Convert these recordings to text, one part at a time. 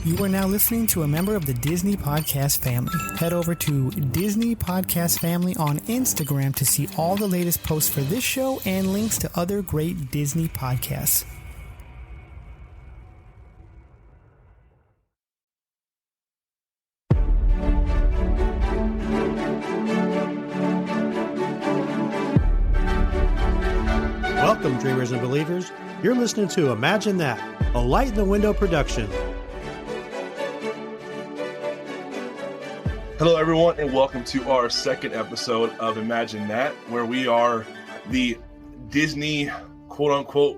You are now listening to a member of the Disney Podcast family. Head over to Disney Podcast Family on Instagram to see all the latest posts for this show and links to other great Disney podcasts. Welcome, dreamers and believers. You're listening to Imagine That, a Light in the Window production. Hello, everyone, and welcome to our second episode of Imagine That, where we are the Disney, quote-unquote,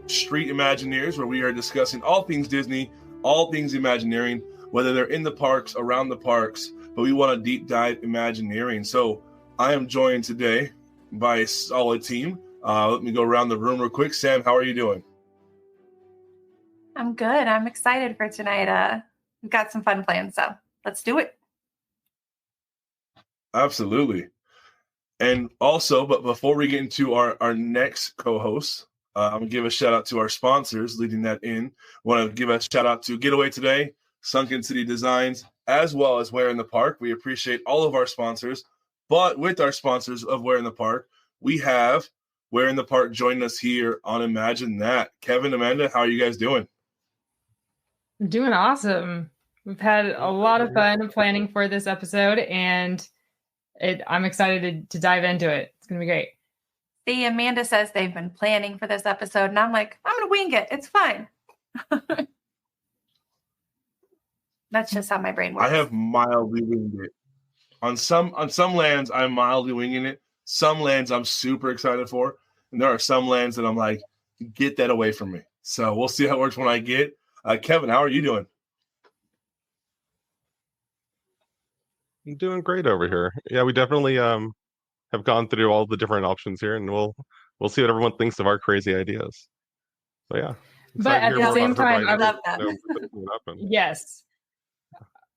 street Imagineers, where we are discussing all things Disney, all things Imagineering, whether they're in the parks, around the parks, but we want to deep dive Imagineering. So I am joined today by a solid team. Let me go around the room real quick. Sam, how are you doing? I'm good. I'm excited for tonight. We've got some fun plans, so let's do it. Absolutely. And also, but before we get into our next co-host, I'm going to give a shout out to our sponsors leading that in. I want to give a shout out to Getaway Today, Sunken City Designs, as well as Where in the Park. We appreciate all of our sponsors, but with our sponsors of Where in the Park, we have Where in the Park joining us here on Imagine That. Kevin, Amanda, how are you guys doing? I'm doing awesome. We've had a lot of fun planning for this episode, and I'm excited to dive into it. It's going to be great. See, Amanda says they've been planning for this episode, and I'm like, I'm going to wing it. It's fine. That's just how my brain works. I have mildly winged it. On some lands, I'm mildly winging it. Some lands I'm super excited for, and there are some lands that I'm like, get that away from me. So we'll see how it works when I get. Kevin, how are you doing? I'm doing great over here. Yeah, we definitely have gone through all the different options here, and we'll see what everyone thinks of our crazy ideas. So yeah. But at the same time, I love that. Yes.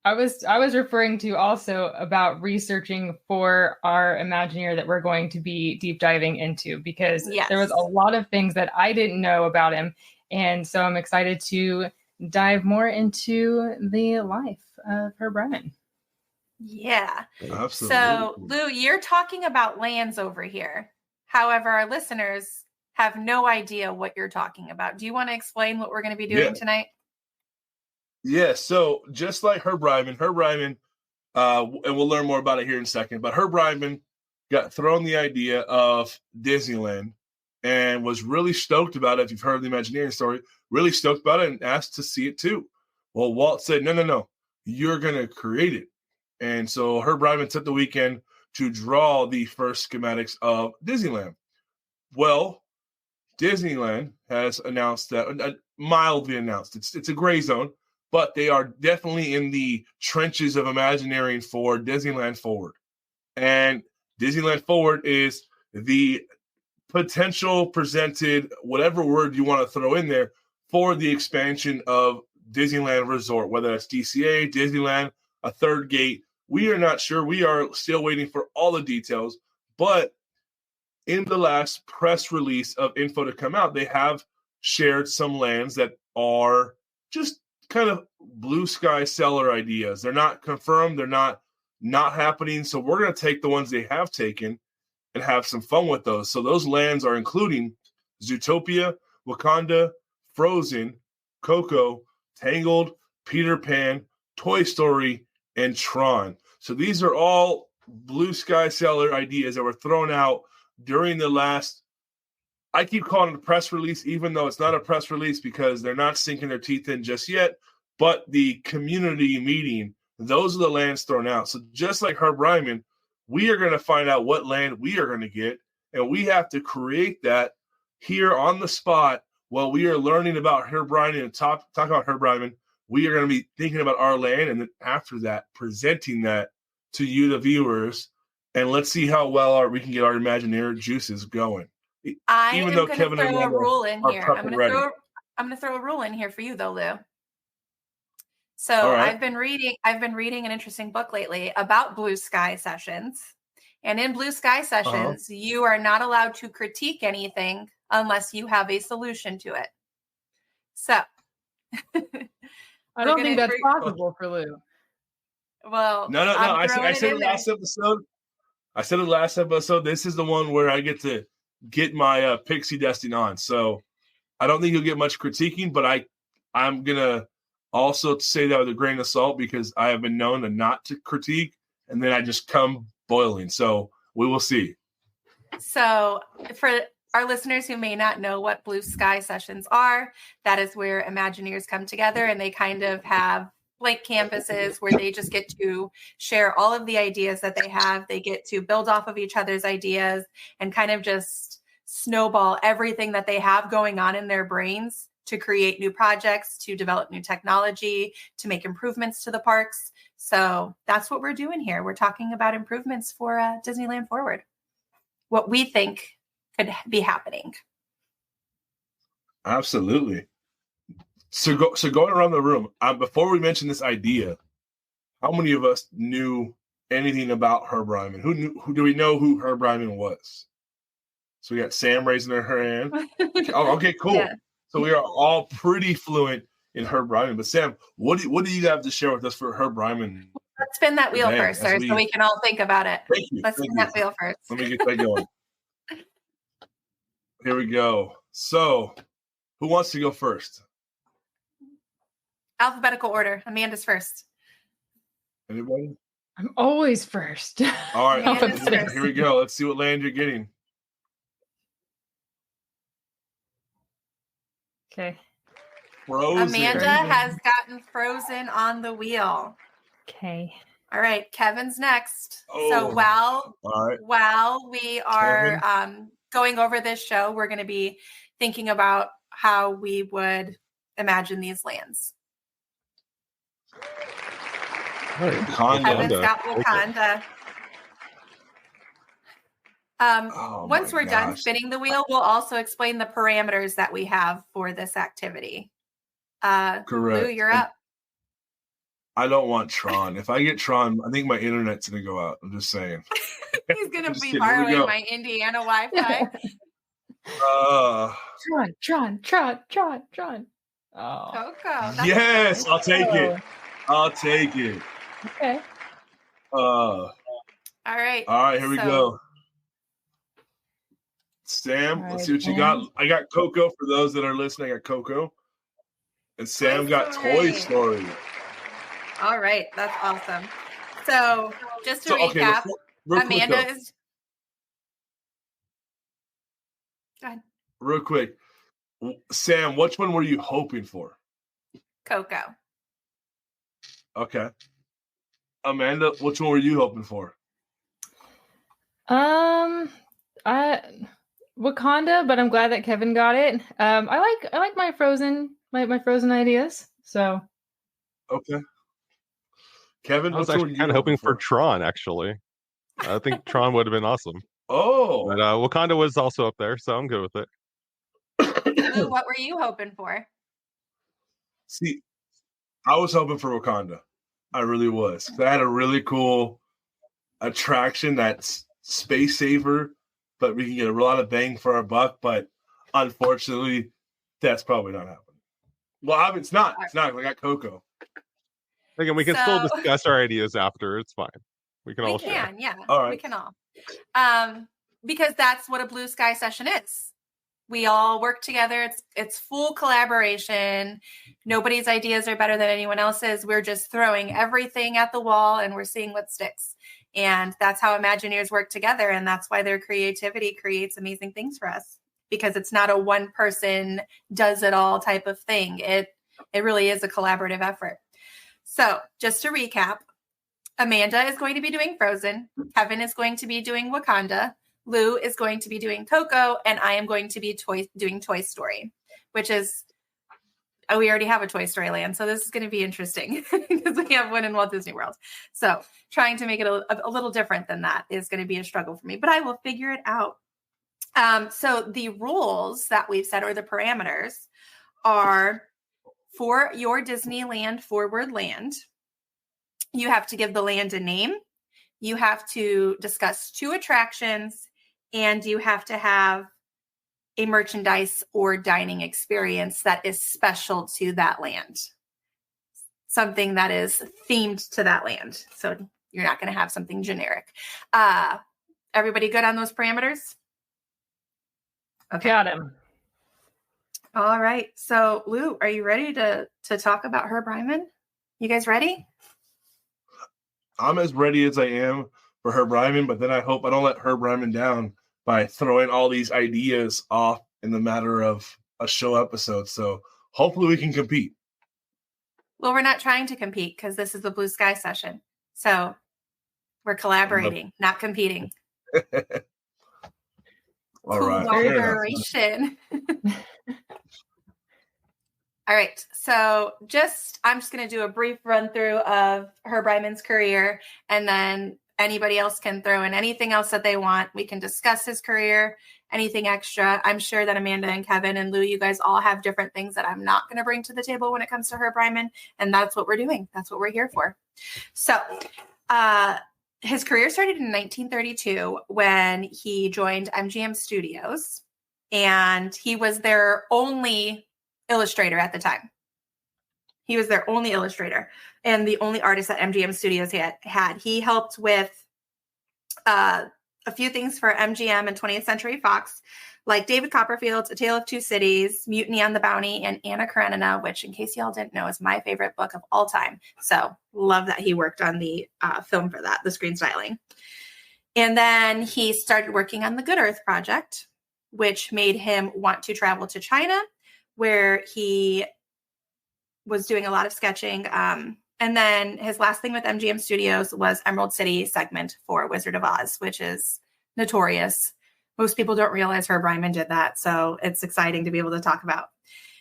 I was referring to also about researching for our Imagineer that we're going to be deep diving into, because there was a lot of things that I didn't know about him. And so I'm excited to dive more into the life of Herb Ryman. Yeah. Absolutely. So, Lou, you're talking about lands over here. However, our listeners have no idea what you're talking about. Do you want to explain what we're going to be doing tonight? Yeah, so just like Herb Ryman, and we'll learn more about it here in a second, but Herb Ryman got thrown the idea of Disneyland and was really stoked about it. If you've heard the Imagineering story, really stoked about it and asked to see it too. Well, Walt said, no, you're going to create it. And so Herb Ryman took the weekend to draw the first schematics of Disneyland. Well, Disneyland has announced that, mildly announced, it's a gray zone, but they are definitely in the trenches of Imagineering for Disneyland Forward. And Disneyland Forward is the potential presented, whatever word you want to throw in there, for the expansion of Disneyland Resort, whether that's DCA, Disneyland, a third gate. We are not sure. We are still waiting for all the details. But in the last press release of info to come out, they have shared some lands that are just kind of blue sky seller ideas. They're not confirmed. They're not happening. So we're going to take the ones they have taken and have some fun with those. So those lands are including Zootopia, Wakanda, Frozen, Coco, Tangled, Peter Pan, Toy Story, and Tron. So these are all blue sky seller ideas that were thrown out during the last, I keep calling it a press release, even though it's not a press release because they're not sinking their teeth in just yet, but the community meeting, those are the lands thrown out. So just like Herb Ryman, we are going to find out what land we are going to get, and we have to create that here on the spot while we are learning about Herb Ryman and talk about Herb Ryman. We are going to be thinking about our land, and then after that, presenting that to you, the viewers, and let's see how well we can get our Imagineer juices going. I'm going to throw a rule in here. I'm going to throw a rule in here for you, though, Lou. So right. I've been reading an interesting book lately about blue sky sessions. And in blue sky sessions, you are not allowed to critique anything unless you have a solution to it. So I don't think that's possible for Lou. Well, no. I said it last episode. I said it last episode. This is the one where I get to get my pixie dusting on. So I don't think you'll get much critiquing, but I'm gonna also say that with a grain of salt because I have been known to not to critique, and then I just come boiling. So we will see. So for our listeners who may not know what Blue Sky Sessions are, that is where Imagineers come together and they kind of have blank canvases where they just get to share all of the ideas that they have. They get to build off of each other's ideas and kind of just snowball everything that they have going on in their brains to create new projects, to develop new technology, to make improvements to the parks. So that's what we're doing here. We're talking about improvements for Disneyland Forward, what we think could be happening. Absolutely. So going around the room, before we mention this idea, how many of us knew anything about Herb Ryman? Who do we know who Herb Ryman was? So we got Sam raising her hand. Okay, cool. Yeah. So we are all pretty fluent in Herb Ryman. But Sam, what do you have to share with us for Herb Ryman? Let's spin that wheel first, sir, so we can all think about it. Thank you. Let's spin that wheel first. Let me get that going. Here we go. So, who wants to go first? Alphabetical order. Amanda's first. Anybody? I'm always first. All right. Here we go. Let's see what land you're getting. Okay. Frozen. Amanda has gotten Frozen on the wheel. Okay. All right. Kevin's next. So while we are going over this show, we're going to be thinking about how we would imagine these lands. Kevin's got Wakanda. Once we're done spinning the wheel, we'll also explain the parameters that we have for this activity. Correct. Lou, you're up. I don't want Tron. If I get Tron, I think my internet's going to go out. I'm just saying. He's going to be borrowing my Indiana Wi-Fi. Tron. Oh. Coco. Yes, I'll take it. Okay. All right. Here we go. Sam, let's see what you got. I got Coco for those that are listening. I got Coco. And Sam got Toy Story. All right. That's awesome. So just to recap, Amanda is. Go ahead. Real quick. Sam, which one were you hoping for? Coco. Okay. Amanda, which one were you hoping for? Wakanda, but I'm glad that Kevin got it. I like my Frozen ideas. So. Okay. Kevin, I was actually kind of hoping for Tron. Actually, I think Tron would have been awesome. Oh, but Wakanda was also up there, so I'm good with it. Lou, what were you hoping for? See, I was hoping for Wakanda. I really was. I had a really cool attraction that's space saver, but we can get a lot of bang for our buck. But unfortunately, that's probably not happening. Well, it's not. It's not. I got Coco. Again, we can still discuss our ideas after. It's fine. We can all share. Yeah. All right. We can all. Because that's what a Blue Sky session is. We all work together. It's full collaboration. Nobody's ideas are better than anyone else's. We're just throwing everything at the wall and we're seeing what sticks. And that's how Imagineers work together. And that's why their creativity creates amazing things for us, because it's not a one person does it all type of thing. It really is a collaborative effort. So just to recap, Amanda is going to be doing Frozen. Kevin is going to be doing Wakanda. Lou is going to be doing Coco, and I am going to be doing Toy Story, which is, we already have a Toy Story land, so this is going to be interesting because we have one in Walt Disney World. So trying to make it a little different than that is going to be a struggle for me, but I will figure it out. So the rules that we've set, or the parameters, are for your Disneyland Forward land, you have to give the land a name, you have to discuss 2 attractions, and you have to have a merchandise or dining experience that is special to that land. something that is themed to that land. So you're not going to have something generic. Everybody good on those parameters? Okay. Got him. All right. So Lou, are you ready to talk about Herb Ryman? You guys ready? I'm as ready as I am for Herb Ryman, but then I hope I don't let Herb Ryman down by throwing all these ideas off in the matter of a show episode. So hopefully we can compete. Well, we're not trying to compete because this is the Blue Sky session. So we're collaborating, not competing. All right. Collaboration. All right. So I'm just going to do a brief run through of Herb Ryman's career, and then anybody else can throw in anything else that they want. We can discuss his career, anything extra. I'm sure that Amanda and Kevin and Lou, you guys all have different things that I'm not going to bring to the table when it comes to Herb Ryman. And that's what we're doing. That's what we're here for. So his career started in 1932 when he joined MGM Studios, and he was their only illustrator at the time. He was their only illustrator and the only artist that MGM Studios had. He helped with a few things for MGM and 20th Century Fox, like David Copperfield's A Tale of Two Cities, Mutiny on the Bounty, and Anna Karenina, which, in case y'all didn't know, is my favorite book of all time. So love that he worked on the film for that, the screen styling. And then he started working on the Good Earth project, which made him want to travel to China, where he was doing a lot of sketching. And then his last thing with MGM Studios was Emerald City segment for Wizard of Oz, which is notorious. Most people don't realize Herb Ryman did that, so it's exciting to be able to talk about.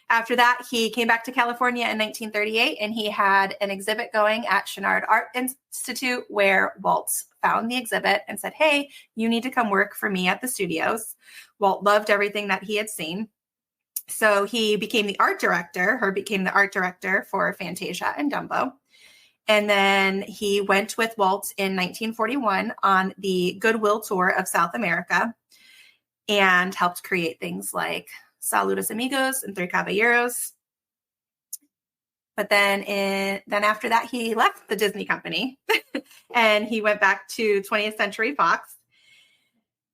After that, he came back to California in 1938, and he had an exhibit going at Chouinard Art Institute, where Walt found the exhibit and said, "Hey, you need to come work for me at the studios." Walt loved everything that he had seen. So he became the art director. Herb became the art director for Fantasia and Dumbo. And then he went with Walt in 1941 on the Goodwill Tour of South America and helped create things like Saludos Amigos and Three Caballeros. But then after that, he left the Disney company and he went back to 20th Century Fox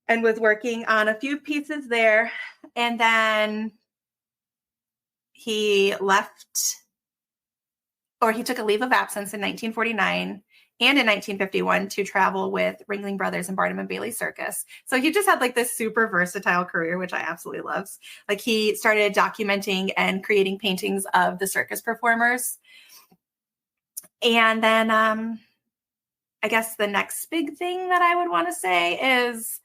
and was working on a few pieces there. And then he took a leave of absence in 1949 and in 1951 to travel with Ringling Brothers and Barnum and Bailey Circus. So he just had like this super versatile career, which I absolutely love. Like he started documenting and creating paintings of the circus performers. And then I guess the next big thing that I would want to say is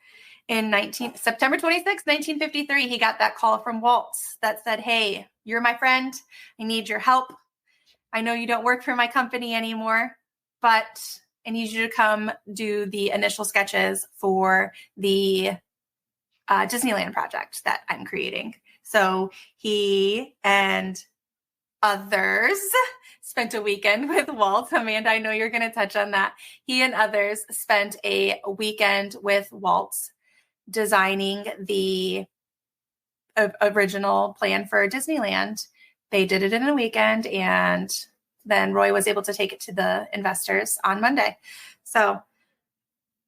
in September 26, 1953, he got that call from Walt that said, "Hey, you're my friend. I need your help. I know you don't work for my company anymore, but I need you to come do the initial sketches for the Disneyland project that I'm creating." So he and others spent a weekend with Walt. Amanda, I know you're going to touch on that. He and others spent a weekend with Walt designing the original plan for Disneyland. They did it in a weekend, and then Roy was able to take it to the investors on Monday. So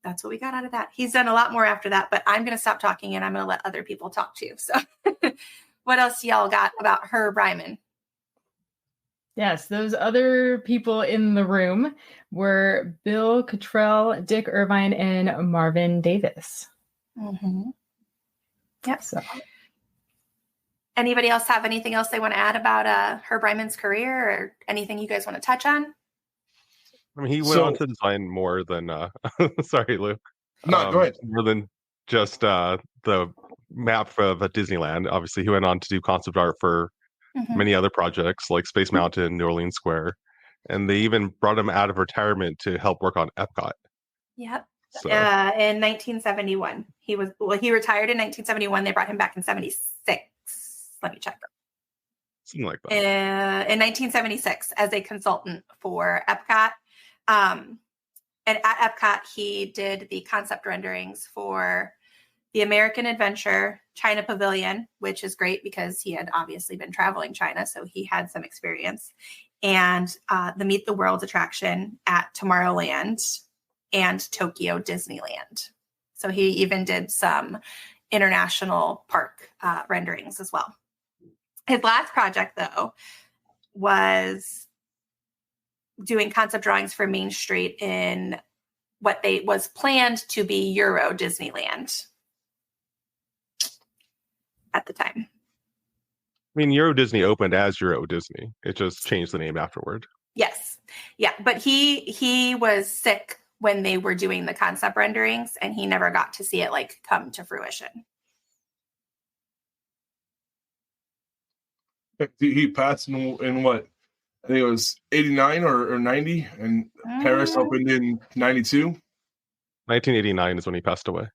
that's what we got out of that. He's done a lot more after that, but I'm going to stop talking and I'm going to let other people talk too. So what else y'all got about Herb Ryman? Yes, those other people in the room were Bill Cottrell, Dick Irvine, and Marvin Davis. Mm-hmm. Yep. So. Anybody else have anything else they want to add about Herb Ryman's career, or anything you guys want to touch on? I mean, he went on to design more than sorry, Lou. No, go ahead. More than just the map of Disneyland. Obviously, he went on to do concept art for many other projects like Space Mountain, New Orleans Square, and they even brought him out of retirement to help work on Epcot. Yep. So. In 1971, he retired in 1971. They brought him back in 76. Let me check. Something like that. In 1976 as a consultant for Epcot. And at Epcot, he did the concept renderings for the American Adventure, China Pavilion, which is great because he had obviously been traveling China, so he had some experience, and the Meet the World attraction at Tomorrowland and Tokyo Disneyland. So he even did some international park renderings as well. His last project, though, was doing concept drawings for Main Street in what was planned to be Euro Disneyland at the time. I mean, Euro Disney opened as Euro Disney. It just changed the name afterward. Yes. Yeah. But he was sick when they were doing the concept renderings, and he never got to see it like come to fruition. He passed in what? I think it was 89 or 90, and Paris opened in 92. 1989 is when he passed away.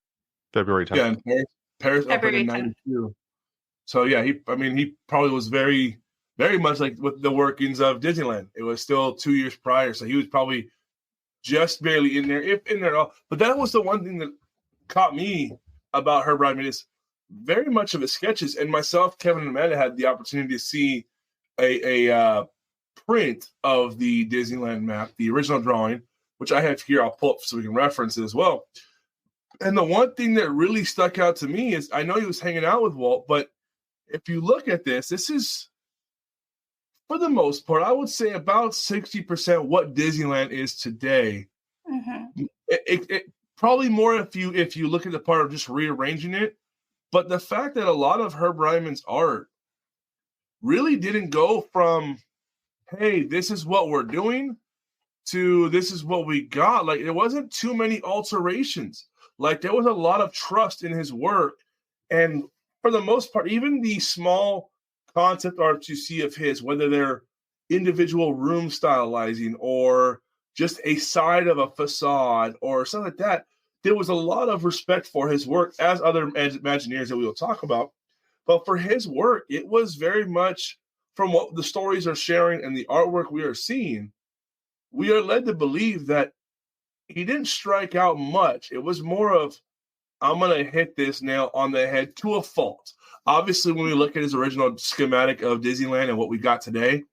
February 10th. Yeah, and Paris opened in 92. So yeah, he probably was very, very much like with the workings of Disneyland. It was still 2 years prior, so he was probably just barely in there, if in there at all. But that was the one thing that caught me about Herb Ryman is very much of his sketches. And myself, Kevin, and Amanda had the opportunity to see a print of the Disneyland map, the original drawing, which I have here. I'll pull up so we can reference it as well. And the one thing that really stuck out to me is I know he was hanging out with Walt, but if you look at this is, for the most part, I would say about 60% what Disneyland is today. Mm-hmm. It probably more if you look at the part of just rearranging it. But the fact that a lot of Herb Ryman's art really didn't go from, hey, this is what we're doing, to this is what we got. Like, there wasn't too many alterations. Like, there was a lot of trust in his work. And for the most part, even the small concept art you see of his, whether they're individual room stylizing or just a side of a facade or something like that, there was a lot of respect for his work, as other Imagineers that we will talk about. But for his work, it was very much, from what the stories are sharing and the artwork we are seeing, we are led to believe that he didn't strike out much. It was more of, I'm going to hit this nail on the head to a fault. Obviously, when we look at his original schematic of Disneyland and what we got today,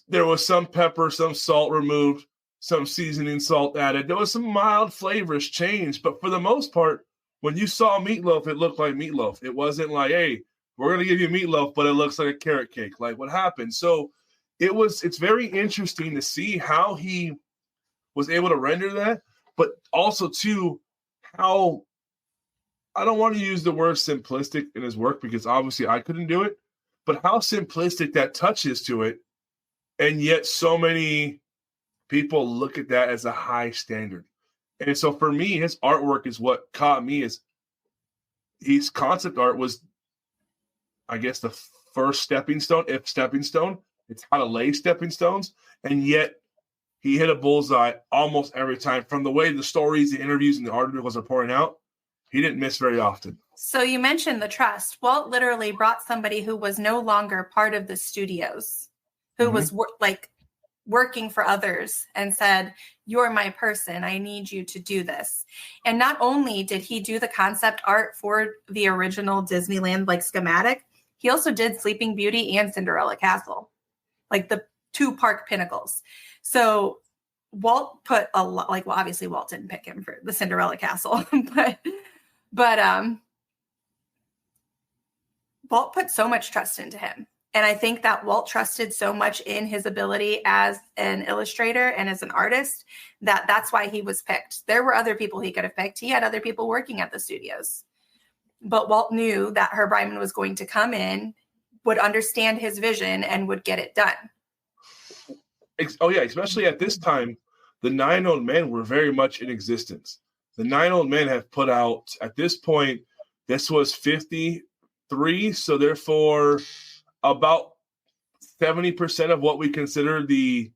there was some pepper, some salt removed, some seasoning salt added. There was some mild flavors changed, but for the most part, when you saw meatloaf, it looked like meatloaf. It wasn't like, hey, we're going to give you meatloaf, but it looks like a carrot cake. Like, what happened? So it's very interesting to see how he was able to render that, but also too, how, I don't want to use the word simplistic in his work because obviously I couldn't do it, but how simplistic that touch is to it. And yet so many people look at that as a high standard. And so for me, his artwork is what caught me. Is his concept art was, I guess, the first stepping stone, if stepping stone. It's how to lay stepping stones. And yet he hit a bullseye almost every time. From the way the stories, the interviews, and the articles are pouring out, he didn't miss very often. So you mentioned the trust. Walt literally brought somebody who was no longer part of the studios, who was working for others, and said, you're my person. I need you to do this. And not only did he do the concept art for the original Disneyland schematic, he also did Sleeping Beauty and Cinderella Castle, like the two park pinnacles. So Walt put a lot, well, obviously Walt didn't pick him for the Cinderella Castle, but Walt put so much trust into him. And I think that Walt trusted so much in his ability as an illustrator and as an artist that's why he was picked. There were other people he could have picked. He had other people working at the studios. But Walt knew that Herb Ryman was going to come in, would understand his vision, and would get it done. Oh, yeah, especially at this time, the 9 Old Men were very much in existence. The 9 Old Men have put out, at this point, this was 53, so therefore about 70% of what we consider the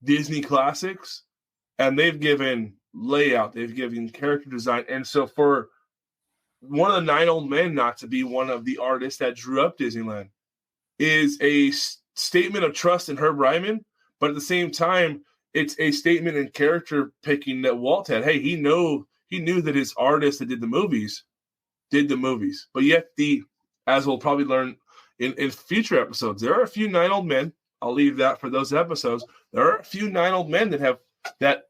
Disney classics, and they've given layout, they've given character design. And so for one of the 9 Old Men not to be one of the artists that drew up Disneyland is a statement of trust in Herb Ryman, but at the same time, it's a statement in character picking that Walt had. Hey, he knew that his artist that did the movies did the movies. But yet as we'll probably learn in future episodes, there are a few 9 old men. I'll leave that for those episodes. There are a few 9 old men that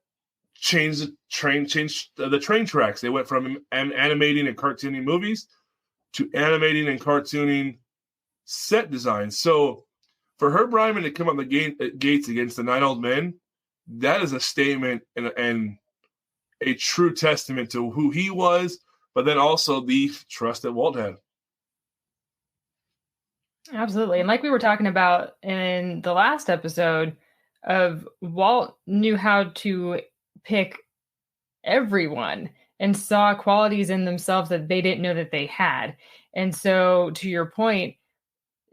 changed the train tracks. They went from animating and cartooning movies to animating and cartooning set designs. So for Herb Ryman to come on the gates against the 9 old men, that is a statement and a true testament to who he was, but then also the trust that Walt had. Absolutely. And like we were talking about in the last episode, Walt knew how to pick everyone and saw qualities in themselves that they didn't know that they had. And so to your point,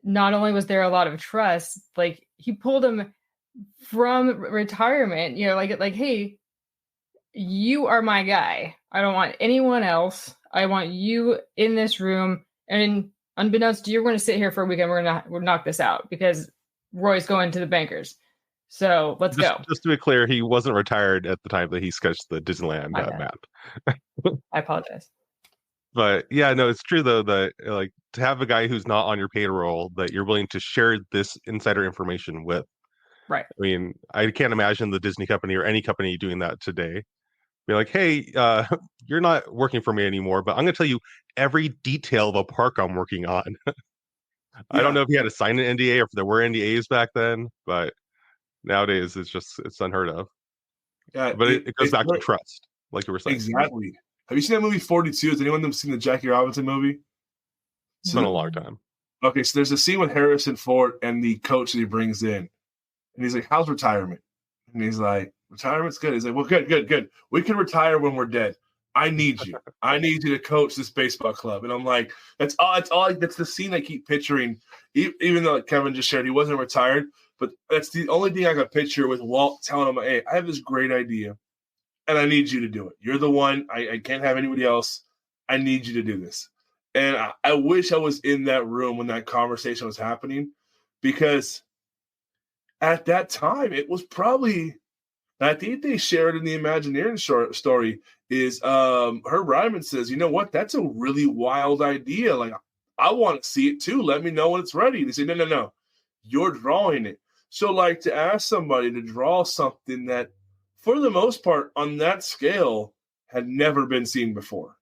not only was there a lot of trust, like he pulled them from retirement, like, hey, you are my guy. I don't want anyone else. I want you in this room. And unbeknownst to you, we're going to sit here for a weekend. We'll knock this out because Roy's going to the bankers. So let's go. Just to be clear, he wasn't retired at the time that he sketched the Disneyland map. I apologize. But yeah, no, it's true though that like to have a guy who's not on your payroll that you're willing to share this insider information with. Right. I mean, I can't imagine the Disney company or any company doing that today. Be like, hey, you're not working for me anymore, but I'm going to tell you every detail of a park I'm working on. I don't know if he had to sign an NDA or if there were NDAs back then, but nowadays it's unheard of. Yeah, but it goes back to trust, like you were saying. Exactly. Have you seen that movie 42? Has anyone seen the Jackie Robinson movie? It's been a long time. Okay, so there's a scene with Harrison Ford and the coach that he brings in. And he's like, how's retirement? And he's like, retirement's good. He's like, well, good. We can retire when we're dead. I need you. I need you to coach this baseball club. And I'm like, that's the scene I keep picturing. Even though Kevin just shared he wasn't retired, but that's the only thing I could picture with Walt telling him, hey, I have this great idea, and I need you to do it. You're the one. I can't have anybody else. I need you to do this. And I wish I was in that room when that conversation was happening, because at that time, it was probably, I think they shared in the Imagineering story, is Herb Ryman says, you know what, that's a really wild idea. Like, I want to see it too. Let me know when it's ready. They say, no, you're drawing it. So like to ask somebody to draw something that, for the most part, on that scale, had never been seen before.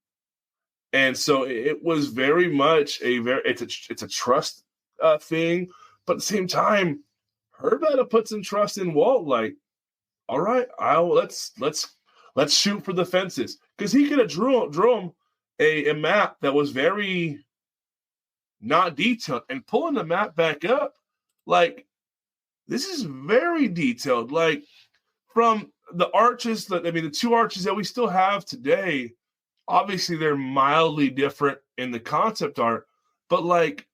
And so it was very much it's a trust thing, but at the same time, Herb had to put some trust in Walt. Like, all right, let's shoot for the fences, because he could have drew him a map that was very not detailed, and pulling the map back up, like, this is very detailed. Like, from the arches, the 2 arches that we still have today, obviously they're mildly different in the concept art, but like,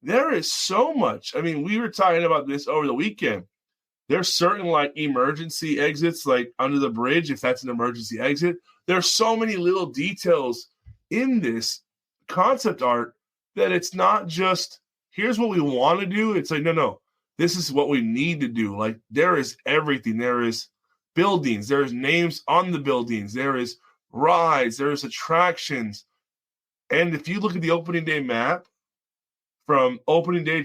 there is so much. I mean, we were talking about this over the weekend. There's certain like emergency exits, like under the bridge, if that's an emergency exit. There's so many little details in this concept art that it's not just, here's what we want to do. It's like, no, this is what we need to do. Like, there is everything. There is buildings. There is names on the buildings. There is rides. There is attractions. And if you look at the opening day map, from opening day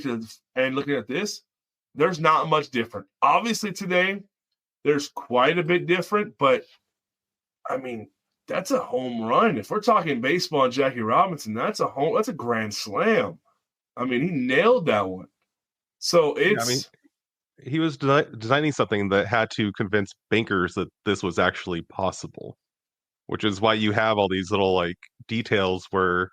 and looking at this, there's not much different. Obviously today, there's quite a bit different, but I mean, that's a home run. If we're talking baseball and Jackie Robinson, that's a grand slam. I mean, he nailed that one. So he was designing something that had to convince bankers that this was actually possible, which is why you have all these little like details where,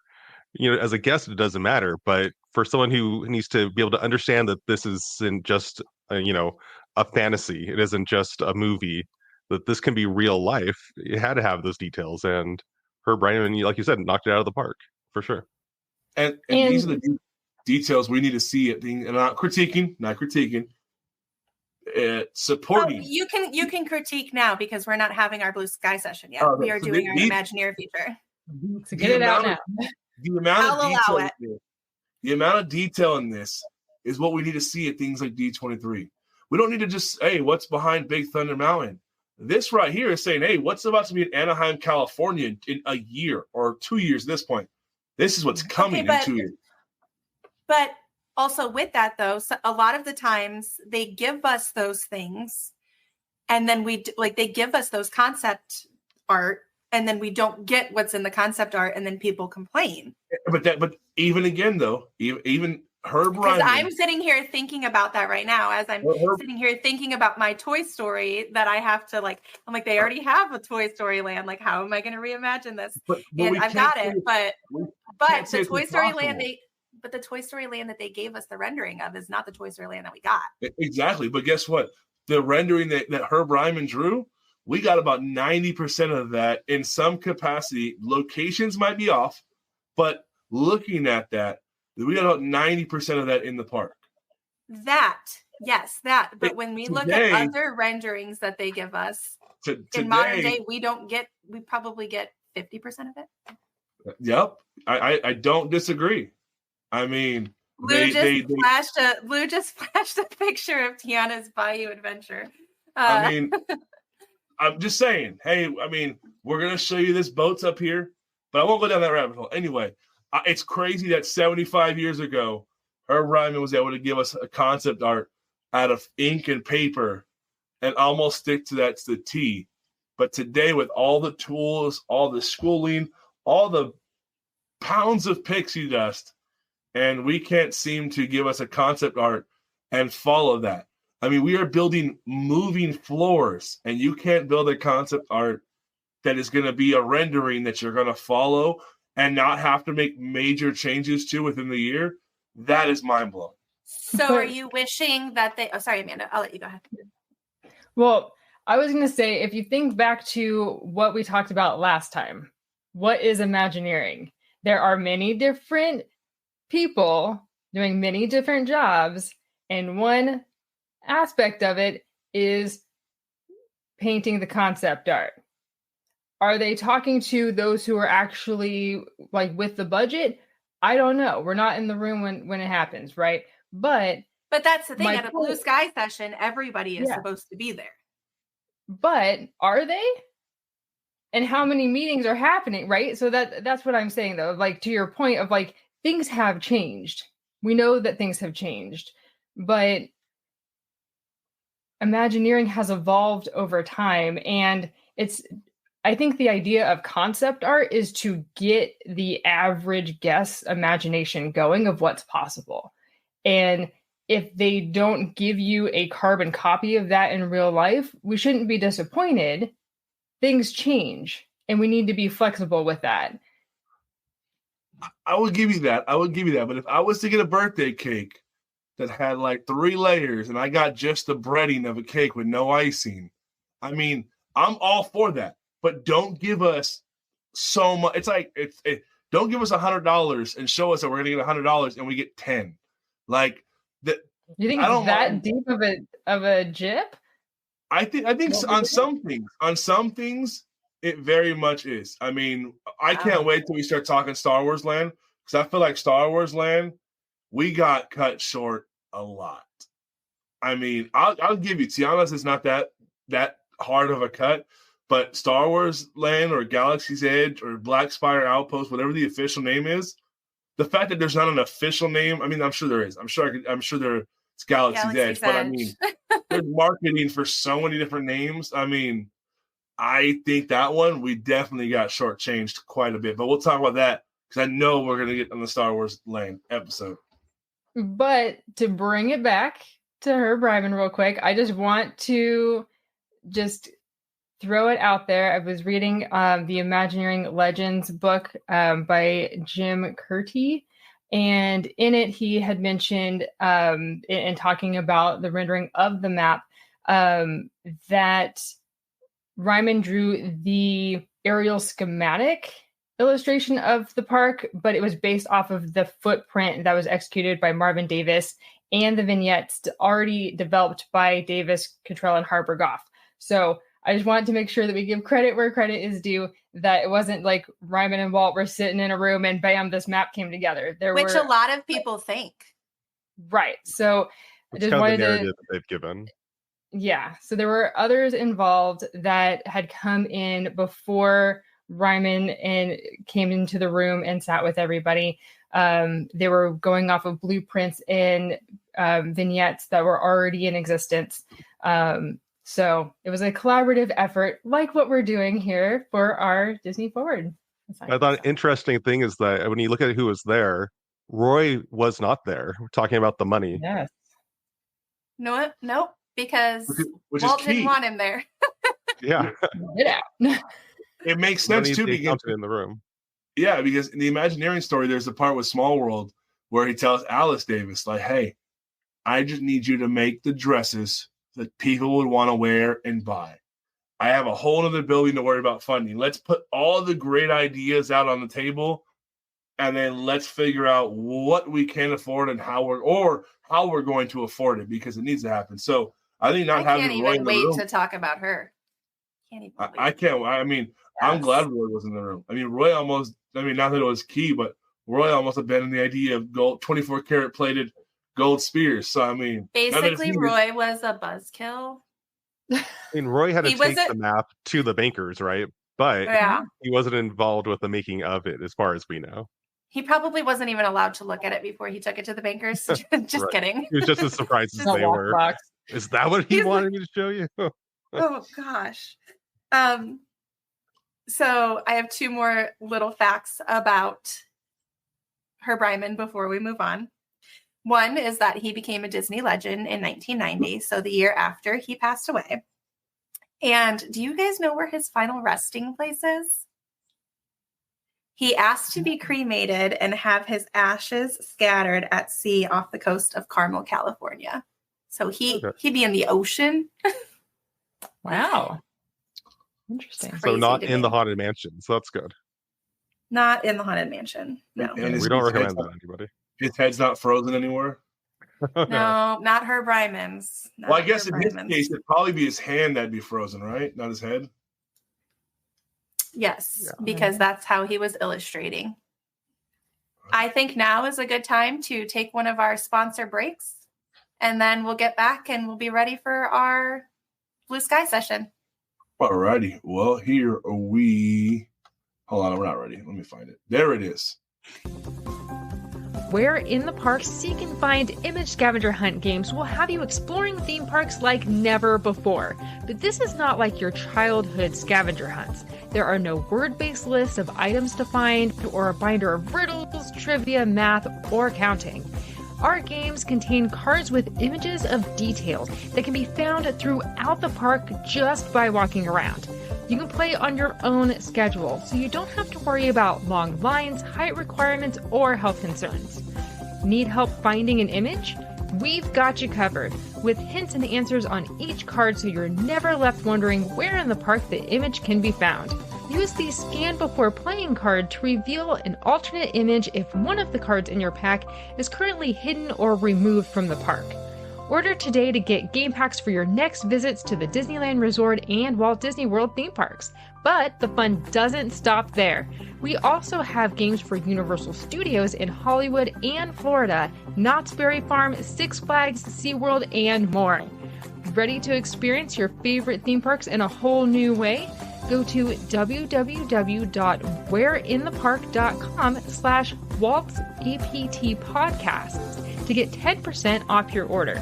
as a guest, it doesn't matter, but for someone who needs to be able to understand that this isn't just a fantasy, it isn't just a movie, that this can be real life, it had to have those details. And Herb Ryman, like you said, knocked it out of the park for sure. And these are the details we need to see it being, and not critiquing, supporting. Oh, you can critique now, because we're not having our blue sky session yet. We are doing our Imagineer feature. So get it out now. The amount of detail in this is what we need to see at things like D23. We don't need to just say, what's behind Big Thunder Mountain? This right here is saying, hey, what's about to be in Anaheim, California in a year or 2 years at this point? This is what's coming in 2 years. But also with that, though, so a lot of the times they give us those things, and then they give us those concept art, and then we don't get what's in the concept art, and then people complain. But even again, though, even Herb Ryman. Because I'm sitting here thinking about that right now as I'm sitting here thinking about my Toy Story that I have to I'm like, they already have a Toy Story land. Like, how am I going to reimagine this? And I've got it, but the Toy Story land the Toy Story land that they gave us the rendering of is not the Toy Story land that we got. Exactly. But guess what? The rendering that Herb Ryman drew, we got about 90% of that in some capacity. Locations might be off, but looking at that, we got about 90% of that in the park. Yes. But when we look at other renderings that they give us, in modern day, we probably get 50% of it. Yep. I don't disagree. I mean, Lou just flashed a picture of Tiana's Bayou Adventure. I mean, I'm just saying, hey, I mean, we're going to show you this boat's up here, but I won't go down that rabbit hole. Anyway, it's crazy that 75 years ago, Herb Ryman was able to give us a concept art out of ink and paper and almost stick to that to the T. But today, with all the tools, all the schooling, all the pounds of pixie dust, and we can't seem to give us a concept art and follow that. I mean, we are building moving floors, and you can't build a concept art that is going to be a rendering that you're going to follow and not have to make major changes to within the year. That is mind-blowing. So are you wishing that they... Oh, sorry, Amanda. I'll let you go ahead. Well, I was going to say, if you think back to what we talked about last time, what is Imagineering? There are many different people doing many different jobs, and one aspect of it is painting the concept art. Are they talking to those who are actually with the budget? I don't know. We're not in the room when it happens, right? But that's the thing. At a Blue Sky session, everybody is supposed to be there. But are they? And how many meetings are happening, right? So that's what I'm saying, though. To your point of things have changed. We know that things have changed, but Imagineering has evolved over time. And I think the idea of concept art is to get the average guest's imagination going of what's possible. And if they don't give you a carbon copy of that in real life, we shouldn't be disappointed. Things change, and we need to be flexible with that. I would give you that. But if I was to get a birthday cake that had 3 layers and I got just the breading of a cake with no icing, I mean, I'm all for that. But don't give us so much. It's don't give us $100 and show us that we're going to get $100 and we get 10. You think it's that deep of a jip? I think on some things, it very much is. I mean, I can't wait till we start talking Star Wars Land, because I feel like Star Wars Land, we got cut short a lot. I mean, I'll give you, Tiana's is not that hard of a cut, but Star Wars Land or Galaxy's Edge or Black Spire Outpost, whatever the official name is, the fact that there's not an official name, I mean, I'm sure there is. I'm sure it's Galaxy's Edge, but I mean, there's marketing for so many different names. I mean, I think that one, we definitely got shortchanged quite a bit, but we'll talk about that because I know we're going to get on the Star Wars Land episode. But to bring it back to Herb Ryman real quick, I just want to throw it out there. I was reading the Imagineering Legends book by Jim Curti, and in it he had mentioned, in talking about the rendering of the map, that Ryman drew the aerial schematic illustration of the park, but it was based off of the footprint that was executed by Marvin Davis and the vignettes already developed by Davis, Cottrell, and Harper Goff. So I just wanted to make sure that we give credit where credit is due, that it wasn't like Ryman and Walt were sitting in a room and bam, this map came together. Which a lot of people think. Right. So I just wanted the narrative that they've given. Yeah. So there were others involved that had come in before Ryman and came into the room and sat with everybody. They were going off of blueprints and vignettes that were already in existence. So it was a collaborative effort, like what we're doing here for our Disney Forward. I thought an interesting thing is that when you look at who was there, Roy was not there. We're talking about the money. Yes. Nope, because Walt didn't want him there. Yeah. Get out. It makes sense too because in the room. Yeah, because in the Imagineering story, there's a part with Small World where he tells Alice Davis, like, hey, I just need you to make the dresses that people would want to wear and buy. I have a whole other building to worry about funding. Let's put all the great ideas out on the table, and then let's figure out what we can afford and how we're going to afford it, because it needs to happen. So I think not having Roy in the room. I can't even wait to talk about her. I can't. I mean, yes. I'm glad Roy was in the room. I mean, Roy almost. I mean, not that it was key, but Roy almost abandoned the idea of gold, 24 karat plated gold spears. So I mean, basically, Roy was a buzzkill. I mean, Roy had to take the map to the bankers, right? But he wasn't involved with the making of it, as far as we know. He probably wasn't even allowed to look at it before he took it to the bankers. Just kidding. He was just as surprised as they were. Box. Is that what he wanted me to show you? Oh gosh. So I have two more little facts about Herb Ryman before we move on. One is that he became a Disney legend in 1990, so the year after he passed away. And do you guys know where his final resting place is? He asked to be cremated and have his ashes scattered at sea off the coast of Carmel, California. So he'd be in the ocean. Wow. Interesting. So not in the Haunted Mansion. So that's good. Not in the Haunted Mansion. No. And we don't recommend that to anybody. His head's not frozen anymore? No, not Herb Ryman's. Well, I guess in his case, it'd probably be his hand that'd be frozen, right? Not his head? Yes, because that's how he was illustrating. I think now is a good time to take one of our sponsor breaks, and then we'll get back and we'll be ready for our Blue Sky session. Alrighty. Well, here we... Hold on, we're not ready. Let me find it. There it is. Where in the Park Seek and Find Image Scavenger Hunt games will have you exploring theme parks like never before. But this is not like your childhood scavenger hunts. There are no word-based lists of items to find or a binder of riddles, trivia, math, or counting. Our games contain cards with images of details that can be found throughout the park just by walking around. You can play on your own schedule, so you don't have to worry about long lines, height requirements, or health concerns. Need help finding an image? We've got you covered, with hints and answers on each card so you're never left wondering where in the park the image can be found. Use the Scan Before Playing card to reveal an alternate image if one of the cards in your pack is currently hidden or removed from the park. Order today to get game packs for your next visits to the Disneyland Resort and Walt Disney World theme parks. But the fun doesn't stop there. We also have games for Universal Studios in Hollywood and Florida, Knott's Berry Farm, Six Flags, SeaWorld, and more. Ready to experience your favorite theme parks in a whole new way? Go to www.whereinthepark.com/Walt'sAPT podcasts to get 10% off your order.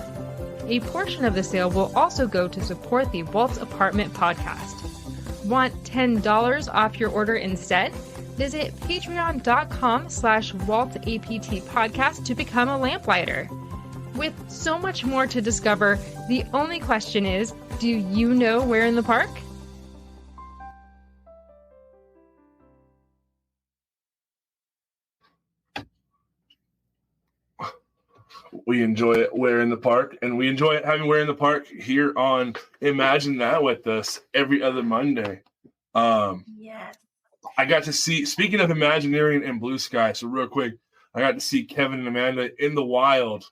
A portion of the sale will also go to support the Walt's Apartment podcast. Want $10 off your order instead? Visit patreon.com/Walt'sAPT podcast to become a lamplighter. With so much more to discover, the only question is, do you know where in the park? We enjoy it. Where in the Park, and we enjoy it having Where in the Park here on Imagine That with us every other Monday. Yes. I got to see, speaking of Imagineering and Blue Sky, so real quick, I got to see Kevin and Amanda in the wild.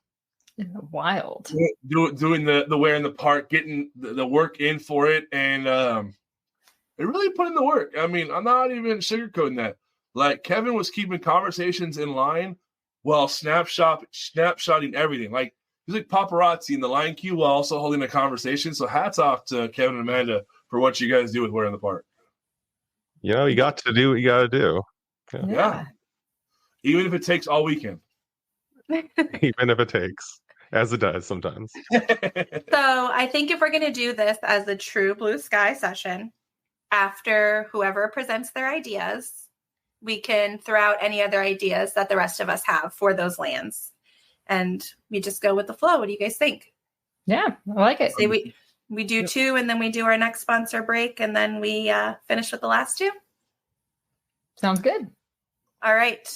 In the wild. Doing the Where in the Park, getting the work in for it, and they really put in the work. I mean, I'm not even sugarcoating that. Like, Kevin was keeping conversations in line while snapshotting everything. Like, he's like paparazzi in the line queue while also holding a conversation. So hats off to Kevin and Amanda for what you guys do with Where in the Park. You got to do what you got to do. Yeah. Even if it takes all weekend. Even if it takes, as it does sometimes. So I think if we're going to do this as a true blue sky session, after whoever presents their ideas, we can throw out any other ideas that the rest of us have for those lands. And we just go with the flow. What do you guys think? Yeah, I like it. Say we do 2 and then we do our next sponsor break and then we finish with the last 2. Sounds good. All right.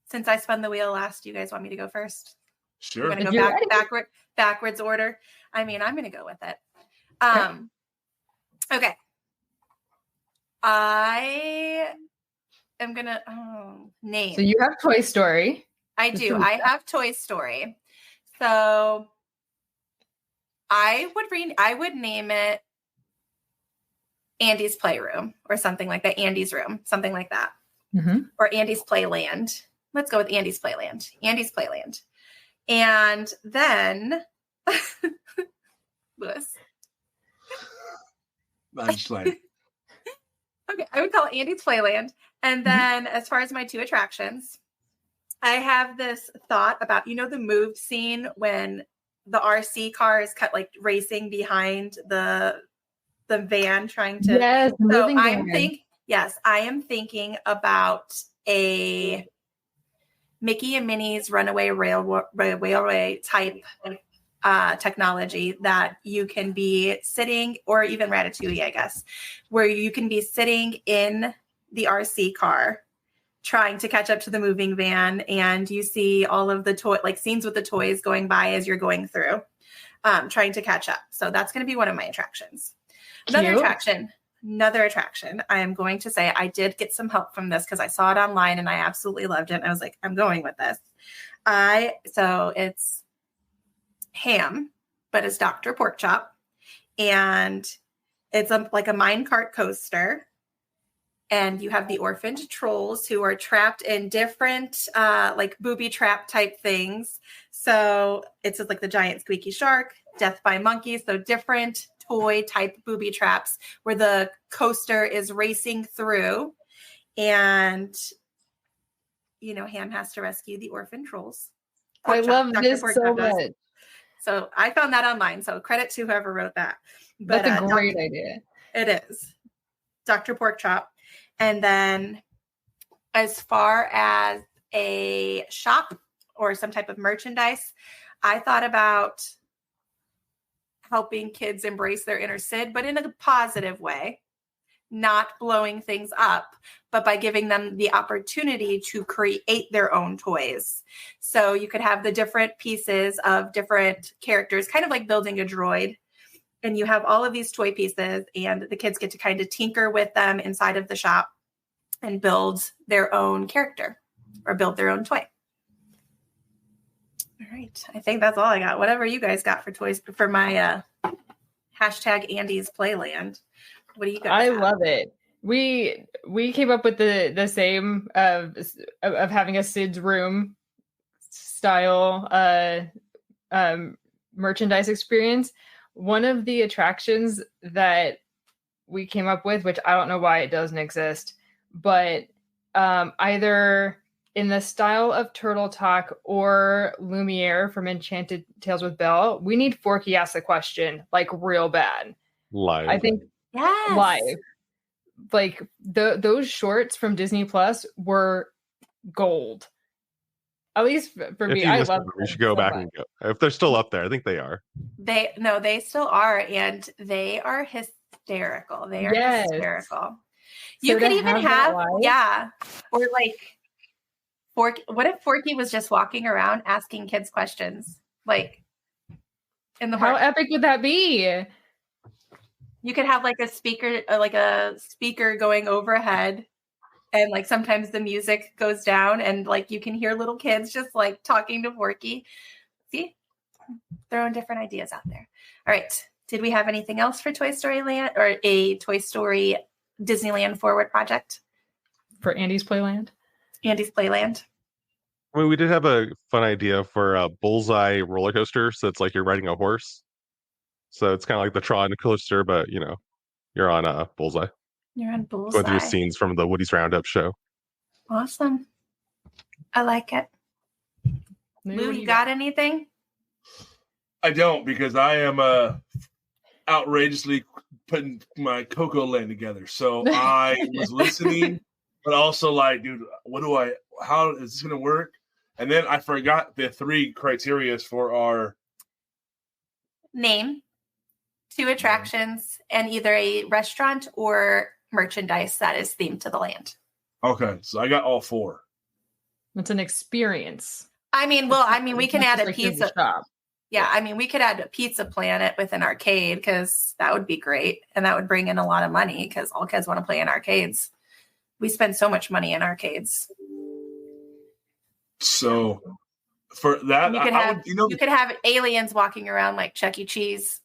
Since I spun the wheel last, do you guys want me to go first? Sure. We're going to go backwards order. I mean, I'm going to go with it. Okay. I am going to name. So you have Toy Story. I do. I have Toy Story. So I would name it Andy's Playroom or something like that. Andy's Room, something like that. Mm-hmm. Or Andy's Playland. Let's go with Andy's Playland. Andy's Playland. And then Louis. I'm just like. Okay, I would call it Andy's Playland. And then as far as my 2 attractions, I have this thought about, the move scene when the RC car is racing behind the van trying to. Yes. So I am thinking about a Mickey and Minnie's Runaway Railway type technology that you can be sitting, or even Ratatouille, I guess, where you can be sitting in the RC car trying to catch up to the moving van, and you see all of the scenes with the toys going by as you're going through, trying to catch up. So that's going to be one of my attractions. Another attraction. I am going to say I did get some help from this because I saw it online and I absolutely loved it. And I was like, I'm going with this. So it's Ham, but it's Dr. Porkchop, and it's like a minecart coaster. And you have the orphaned trolls who are trapped in different booby trap type things. So it's like the giant squeaky shark, death by monkey. So different toy type booby traps where the coaster is racing through, and Ham has to rescue the orphaned trolls. I love this so much. So I found that online. So credit to whoever wrote that. But that's a great idea. It is. Dr. Porkchop. And then as far as a shop or some type of merchandise, I thought about helping kids embrace their inner Sid, but in a positive way, not blowing things up, but by giving them the opportunity to create their own toys. So you could have the different pieces of different characters, kind of like building a droid. And you have all of these toy pieces, and the kids get to kind of tinker with them inside of the shop and build their own character or build their own toy. All right. I think that's all I got. Whatever you guys got for toys for my hashtag Andy's Playland. What do you guys I have? love it. We came up with the same of having a Sid's Room style merchandise experience. One of the attractions that we came up with, which I don't know why it doesn't exist, but either in the style of Turtle Talk or Lumiere from Enchanted Tales with Belle, we need Forky Ask the Question, like real bad. Live. I think live. Like those shorts from Disney Plus were gold. At least for me, I love them. We should go back and go. If they're still up there, I think they are. They still are, and they are hysterical. They are hysterical. You could even have, or like Forky. What if Forky was just walking around asking kids questions, like in the park? How epic would that be? You could have like a speaker going overhead, and like sometimes the music goes down, and like you can hear little kids just like talking to Forky. See, throwing different ideas out there. All right. Did we have anything else for Toy Story Land or a Toy Story Disneyland Forward project? For Andy's Playland? Andy's Playland. I mean, we did have a fun idea for a bullseye roller coaster. So it's like you're riding a horse. So it's kind of like the Tron coaster, but You're on Bullseye. You're on Bullseye. Going through scenes from the Woody's Roundup show. Awesome. I like it. Lou, you got anything? I don't, because I am outrageously putting my Coco Land together. So I was listening, but also like, dude, how is this going to work? And then I forgot the 3 criteria for our name, 2 attractions, and either a restaurant or merchandise that is themed to the land. Okay, so I got all 4. It's an experience. We can add a pizza shop. Yeah, we could add a Pizza Planet with an arcade, because that would be great. And that would bring in a lot of money, because all kids want to play in arcades. We spend so much money in arcades. So for that, you could have aliens walking around like Chuck E. Cheese.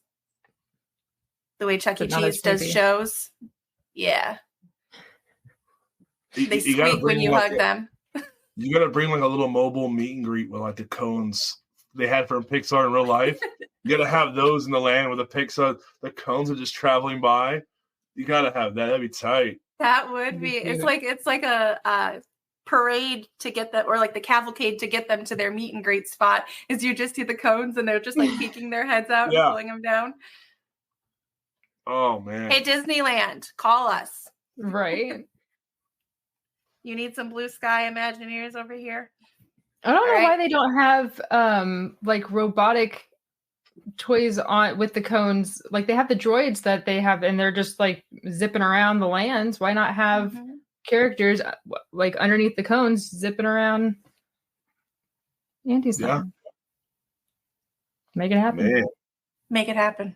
The way Chuck E. Cheese does shows. Yeah. They squeak when you hug them. You got to bring like a little mobile meet and greet with like the cones they had from Pixar in real life. You got to have those in the land where the cones are just traveling by. You got to have that. That'd be tight. That would be. It's like a parade to get them, or like the cavalcade to get them to their meet and greet spot. Is you just see the cones and they're just like peeking their heads out and pulling them down. Oh man! Hey, Disneyland, call us. Right. You need some blue sky Imagineers over here. I don't know why they don't have like robotic toys on with the cones. Like they have the droids that they have, and they're just like zipping around the lands. Why not have characters like underneath the cones zipping around Andy's land? Make it happen. Man. Make it happen.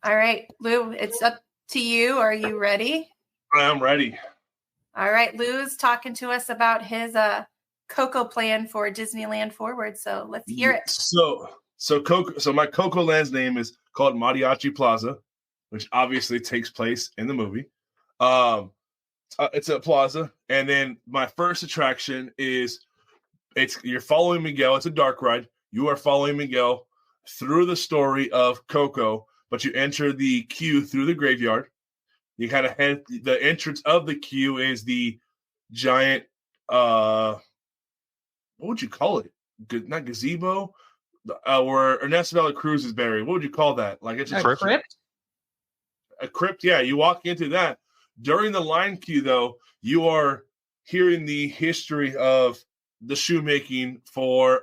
All right, Lou, it's up to you. Are you ready? I am ready. All right, Lou's talking to us about his Coco plan for Disneyland Forward. So let's hear it. So my Coco Land's name is called Mariachi Plaza, which obviously takes place in the movie. It's a plaza, and then my first attraction is you're following Miguel. It's a dark ride. You are following Miguel through the story of Coco, but you enter the queue through the graveyard. You kind of head the entrance of the queue is the giant what would you call it? Not gazebo, where Ernesto de la Cruz is buried. What would you call that? Like it's a crypt. A crypt, yeah. You walk into that. During the line queue, though, you are hearing the history of the shoemaking for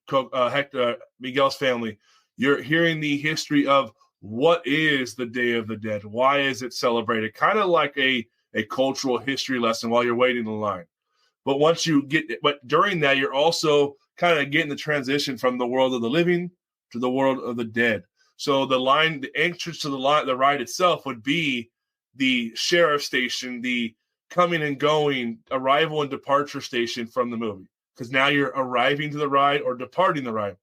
Hector Miguel's family. You're hearing the history of what is the Day of the Dead? Why is it celebrated? Kind of like a cultural history lesson while you're waiting in line. But during that, you're also kind of getting the transition from the world of the living to the world of the dead. So the entrance to the ride itself would be the sheriff station, the coming and going, arrival and departure station from the movie. Because now you're arriving to the ride or departing the ride.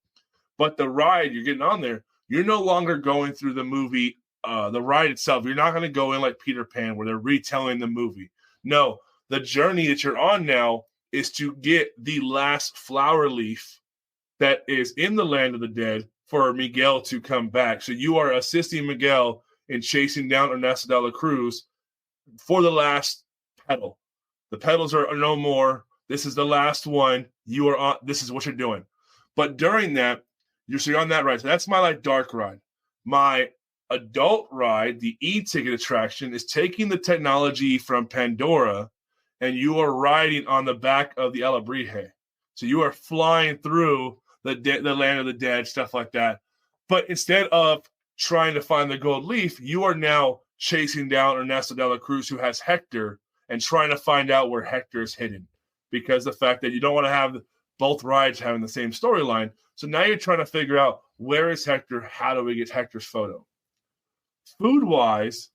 But the ride, you're getting on there, you're no longer going through the movie, the ride itself. You're not going to go in like Peter Pan where they're retelling the movie. No, the journey that you're on now is to get the last flower leaf that is in the land of the dead for Miguel to come back. So you are assisting Miguel in chasing down Ernesto de la Cruz for the last petal. The petals are no more. This is the last one. You are on. This is what you're doing. But during that, you're on that ride. So that's my dark ride. My adult ride, the e-ticket attraction, is taking the technology from Pandora, and you are riding on the back of the Alebrije. So you are flying through the land of the dead, stuff like that. But instead of trying to find the gold leaf, you are now chasing down Ernesto de la Cruz, who has Hector, and trying to find out where Hector is hidden. Because the fact that you don't want to have both rides having the same storyline. So now you're trying to figure out, where is Hector? How do we get Hector's photo? Food-wise,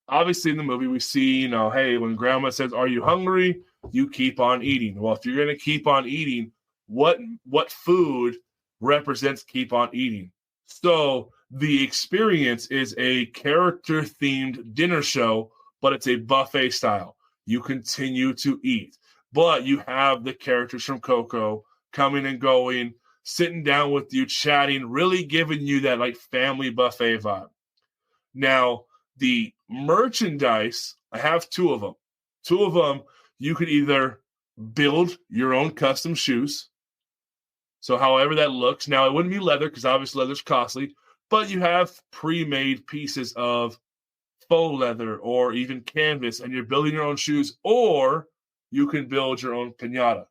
obviously in the movie we see, hey, when grandma says, are you hungry? You keep on eating. Well, if you're going to keep on eating, what food represents keep on eating? So the experience is a character-themed dinner show, but it's a buffet style. You continue to eat, but you have the characters from Coco coming and going, sitting down with you, chatting, really giving you that family buffet vibe. Now, The merchandise, I have two of them. Two of them, you could either build your own custom shoes. So however that looks. Now, it wouldn't be leather because obviously leather's costly, but you have pre-made pieces of faux leather or even canvas, and you're building your own shoes, or you can build your own piñata.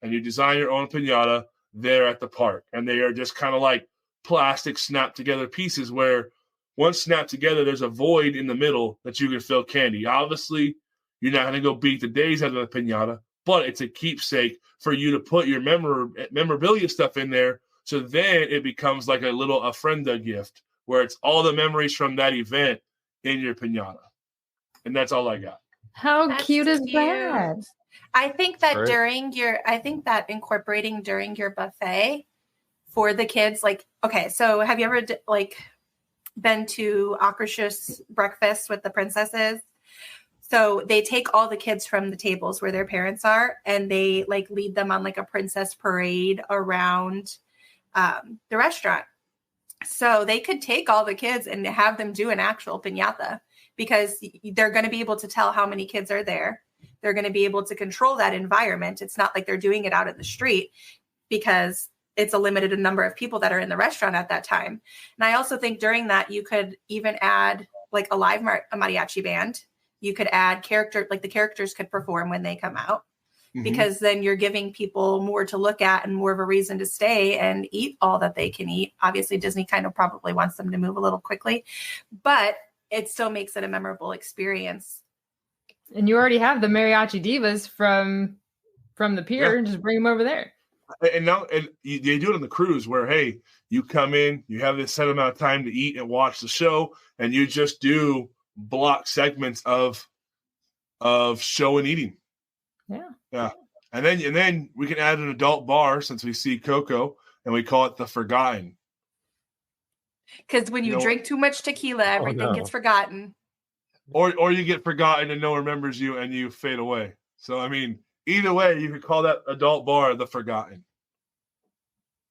And you design your own piñata there at the park. And they are just kind of like plastic snapped together pieces where once snapped together, there's a void in the middle that you can fill candy. Obviously, you're not going to go beat the days out of the piñata, but it's a keepsake for you to put your memorabilia stuff in there. So then it becomes like a little ofrenda gift where it's all the memories from that event in your piñata. And that's all I got. That's cute is that? I think that incorporating during your buffet for the kids, like, okay, so have you ever been to Akershus breakfast with the princesses? So they take all the kids from the tables where their parents are, and they like lead them on like a princess parade around the restaurant. So they could take all the kids and have them do an actual piñata, because they're going to be able to tell how many kids are there. They're going to be able to control that environment. It's not like they're doing it out in the street, because it's a limited number of people that are in the restaurant at that time. And I also think during that, you could even add like a live mariachi band. You could add the characters could perform when they come out, because then you're giving people more to look at and more of a reason to stay and eat all that they can eat. Obviously, Disney kind of probably wants them to move a little quickly, but it still makes it a memorable experience. And you already have the mariachi divas from the pier. Yeah. Just bring them over there. And now, they do it on the cruise where, hey, you come in, you have this set amount of time to eat and watch the show, and you just do block segments of show and eating. Yeah. And then we can add an adult bar, since we see Coco, and we call it the Forgotten. Because when you drink too much tequila, everything gets forgotten. Or you get forgotten and no one remembers you and you fade away. So, I mean, either way, you could call that adult bar the Forgotten.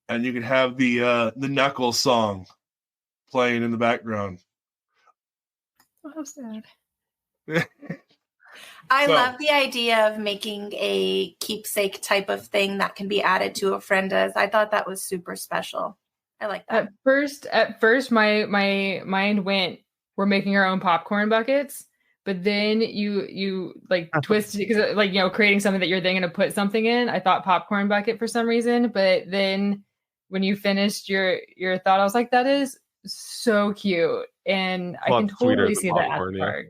And you can have the Knuckles song playing in the background. Oh, sad. I love the idea of making a keepsake type of thing that can be added to ofrendas. I thought that was super special. I like that. At first, my mind went, we're making our own popcorn buckets, but then you like twisted it, because like, creating something that you're then going to put something in. I thought popcorn bucket for some reason, but then when you finished your thought, I was like, that is so cute, and I can totally see that at the park.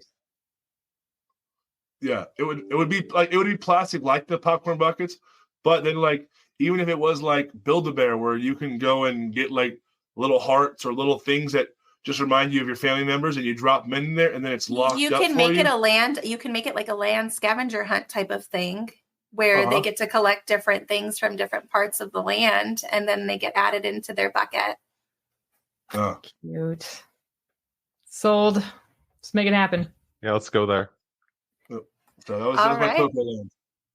Yeah, it would be plastic like the popcorn buckets, but then like even if it was like Build-A-Bear, where you can go and get like little hearts or little things that just remind you of your family members, and you drop them in there, and then it's locked up. You can make it like a land scavenger hunt type of thing, where they get to collect different things from different parts of the land, and then they get added into their bucket. Cute. Sold. Let's make it happen. Yeah, let's go there. So that was my Coco Land.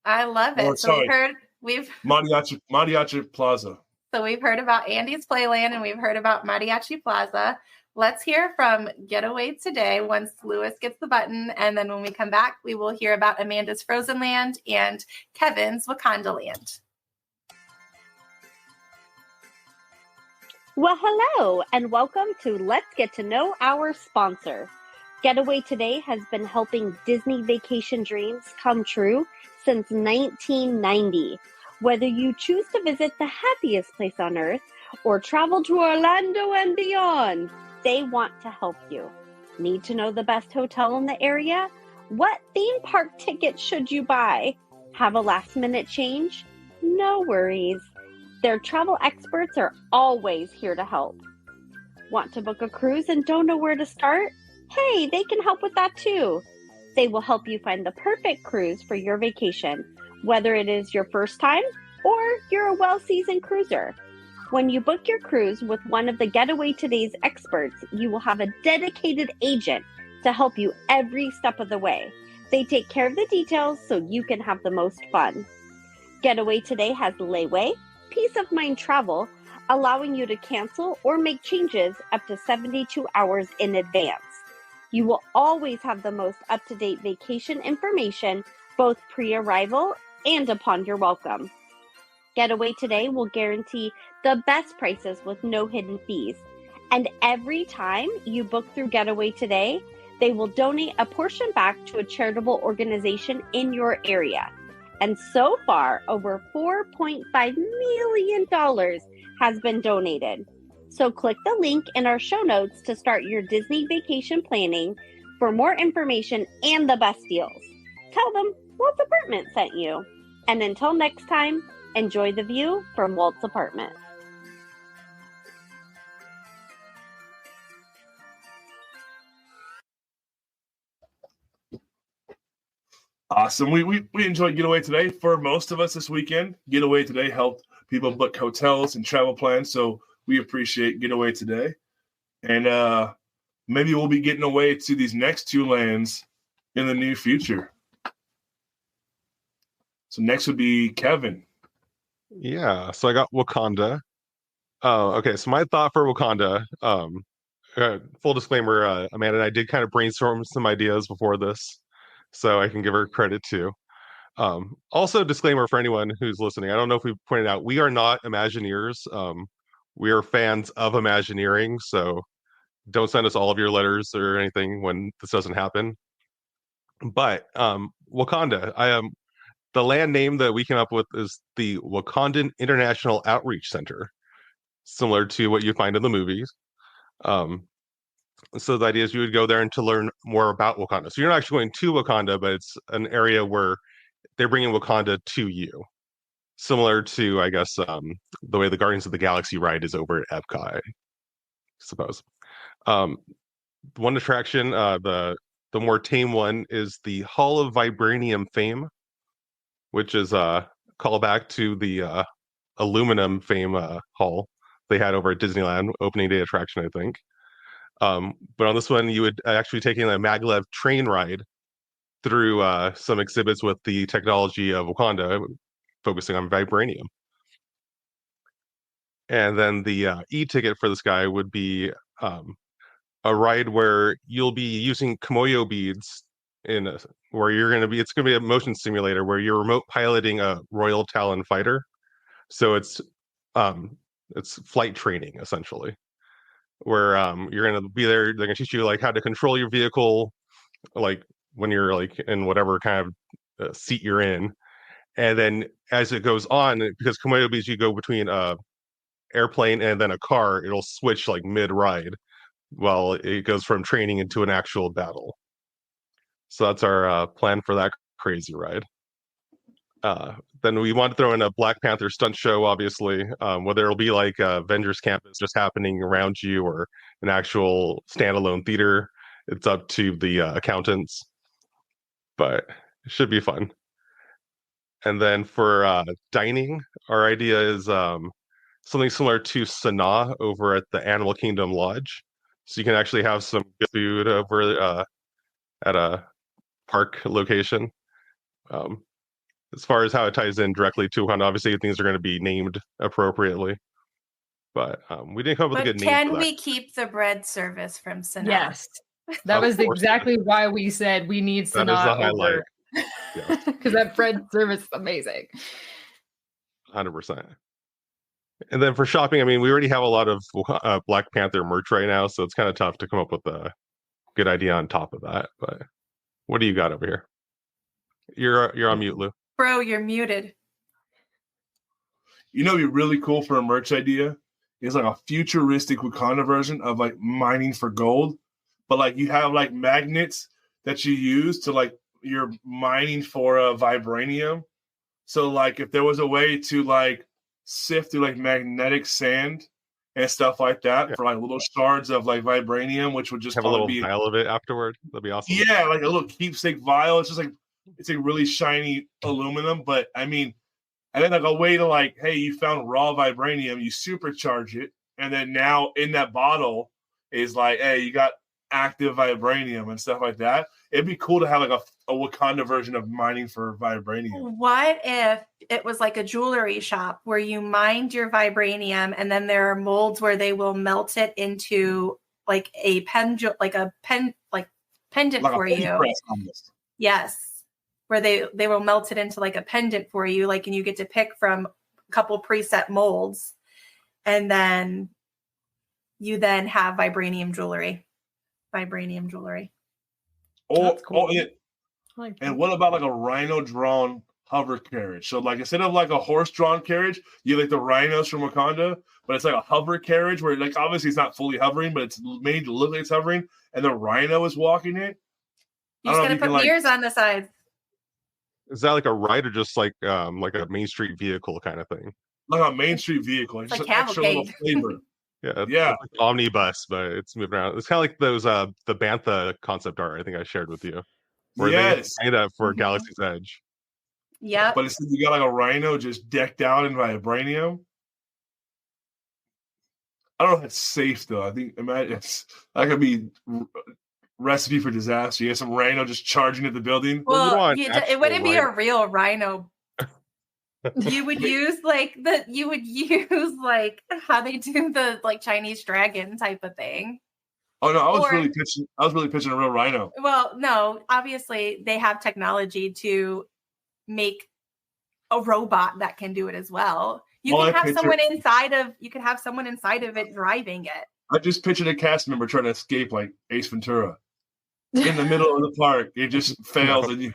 I love it. We've Mariachi Plaza. So we've heard about Andy's Playland, and we've heard about Mariachi Plaza. Let's hear from Getaway Today once Louis gets the button. And then when we come back, we will hear about Amanda's Frozen Land and Kevin's Wakanda Land. Well, hello, and welcome to Let's Get to Know Our Sponsor. Getaway Today has been helping Disney vacation dreams come true since 1990. Whether you choose to visit the happiest place on earth or travel to Orlando and beyond, they want to help you. Need to know the best hotel in the area? What theme park ticket should you buy? Have a last-minute change? No worries. Their travel experts are always here to help. Want to book a cruise and don't know where to start? Hey, they can help with that too. They will help you find the perfect cruise for your vacation, whether it is your first time or you're a well-seasoned cruiser. When you book your cruise with one of the Getaway Today's experts, you will have a dedicated agent to help you every step of the way. They take care of the details so you can have the most fun. Getaway Today has layaway, peace of mind travel, allowing you to cancel or make changes up to 72 hours in advance. You will always have the most up-to-date vacation information, both pre-arrival and upon your welcome. Getaway Today will guarantee the best prices with no hidden fees. And every time you book through Getaway Today, they will donate a portion back to a charitable organization in your area. And so far, over $4.5 million has been donated. So click the link in our show notes to start your Disney vacation planning for more information and the best deals. Tell them Walt's Apartment sent you. And until next time, enjoy the view from Walt's apartment. Awesome. We enjoyed Getaway Today. For most of us this weekend, Getaway Today helped people book hotels and travel plans. So we appreciate Getaway Today. And maybe we'll be getting away to these next two lands in the near future. So next would be Kevin. Yeah. So I got Wakanda. Okay. So my thought for Wakanda, full disclaimer, Amanda and I did kind of brainstorm some ideas before this, so I can give her credit too. Also, disclaimer for anyone who's listening. I don't know if we pointed out, we are not Imagineers. We are fans of Imagineering, so don't send us all of your letters or anything when this doesn't happen. But Wakanda, the land name that we came up with is the Wakandan International Outreach Center, similar to what you find in the movies. So the idea is you would go there and to learn more about Wakanda. So you're not actually going to Wakanda, but it's an area where they're bringing Wakanda to you. Similar to, I guess, the way the Guardians of the Galaxy ride is over at Epcot, I suppose. One attraction, the more tame one, is the Hall of Vibranium Fame, which is a callback to the aluminum fame hall they had over at Disneyland, opening day attraction, I think. But on this one, you would actually take in a maglev train ride through some exhibits with the technology of Wakanda, focusing on vibranium. And then the e-ticket for this guy would be a ride where you'll be using Komoyo beads where you're going to be. It's going to be a motion simulator where you're remote piloting a Royal Talon fighter. So it's flight training essentially, where you're going to be there. They're going to teach you like how to control your vehicle, like when you're like in whatever kind of seat you're in. And then as it goes on, because Komodo beads, you go between airplane and then a car, it'll switch like mid-ride while it goes from training into an actual battle. So that's our plan for that crazy ride. Then we want to throw in a Black Panther stunt show, obviously, whether it'll be like Avengers Campus just happening around you or an actual standalone theater. It's up to the accountants, but it should be fun. And then for dining, our idea is something similar to Sanaa over at the Animal Kingdom Lodge. So you can actually have some good food over at a park location. As far as how it ties in directly to Wakanda, obviously things are going to be named appropriately. But we didn't come up with a good name. Can we keep the bread service from Sanaa? Yes. That was exactly why we said we need Sanaa. That is the highlight. Because that bread service is amazing. 100%. And then for shopping, I mean, we already have a lot of Black Panther merch right now, so it's kind of tough to come up with a good idea on top of that. But what do you got over here? You're on mute, Lou. Bro, you're muted. You know, it'd be really cool for a merch idea is like a futuristic Wakanda version of like mining for gold, but like you have like magnets that you use to like you're mining for vibranium. So like if there was a way to like sift through like magnetic sand and stuff like that for like little shards of like vibranium, which would just have a little vial of it afterward. That'd be awesome. Yeah, like a little keepsake vial. It's just like it's a really shiny aluminum, but I mean, and then like a way to like, hey, you found raw vibranium, you supercharge it, and then now in that bottle is like, hey, you got active vibranium and stuff like that. It'd be cool to have like a Wakanda version of mining for vibranium. What if it was like a jewelry shop where you mined your vibranium and then there are molds where they will melt it into like a pen, like pendant like for you. Yes, where they will melt it into like a pendant for you, like, and you get to pick from a couple preset molds, and then you then have vibranium jewelry. And what about like a rhino drawn hover carriage? So like instead of like a horse drawn carriage, you have like the rhinos from Wakanda, but it's like a hover carriage where like obviously it's not fully hovering, but it's made to look like it's hovering, and the rhino is walking it. You just gotta put mirrors on the sides. Is that like a ride or just like a Main Street vehicle kind of thing? Like a Main Street vehicle. It's just an extra little flavor. It's like omnibus, but it's moving around. It's kind of like those the Bantha concept art I think I shared with you. Where they made that for Galaxy's Edge. Yeah. But instead you got like a rhino just decked out in vibranium. I don't know if it's safe though. I think that could be recipe for disaster. You have some rhino just charging at the building. Well, it wouldn't be a real rhino. You would use like how they do the like Chinese dragon type of thing. Oh no, I was really pitching a real rhino. Well, no, obviously they have technology to make a robot that can do it as well. You can have someone inside of it driving it. I just pictured a cast member trying to escape like Ace Ventura. In the middle of the park, it just fails and you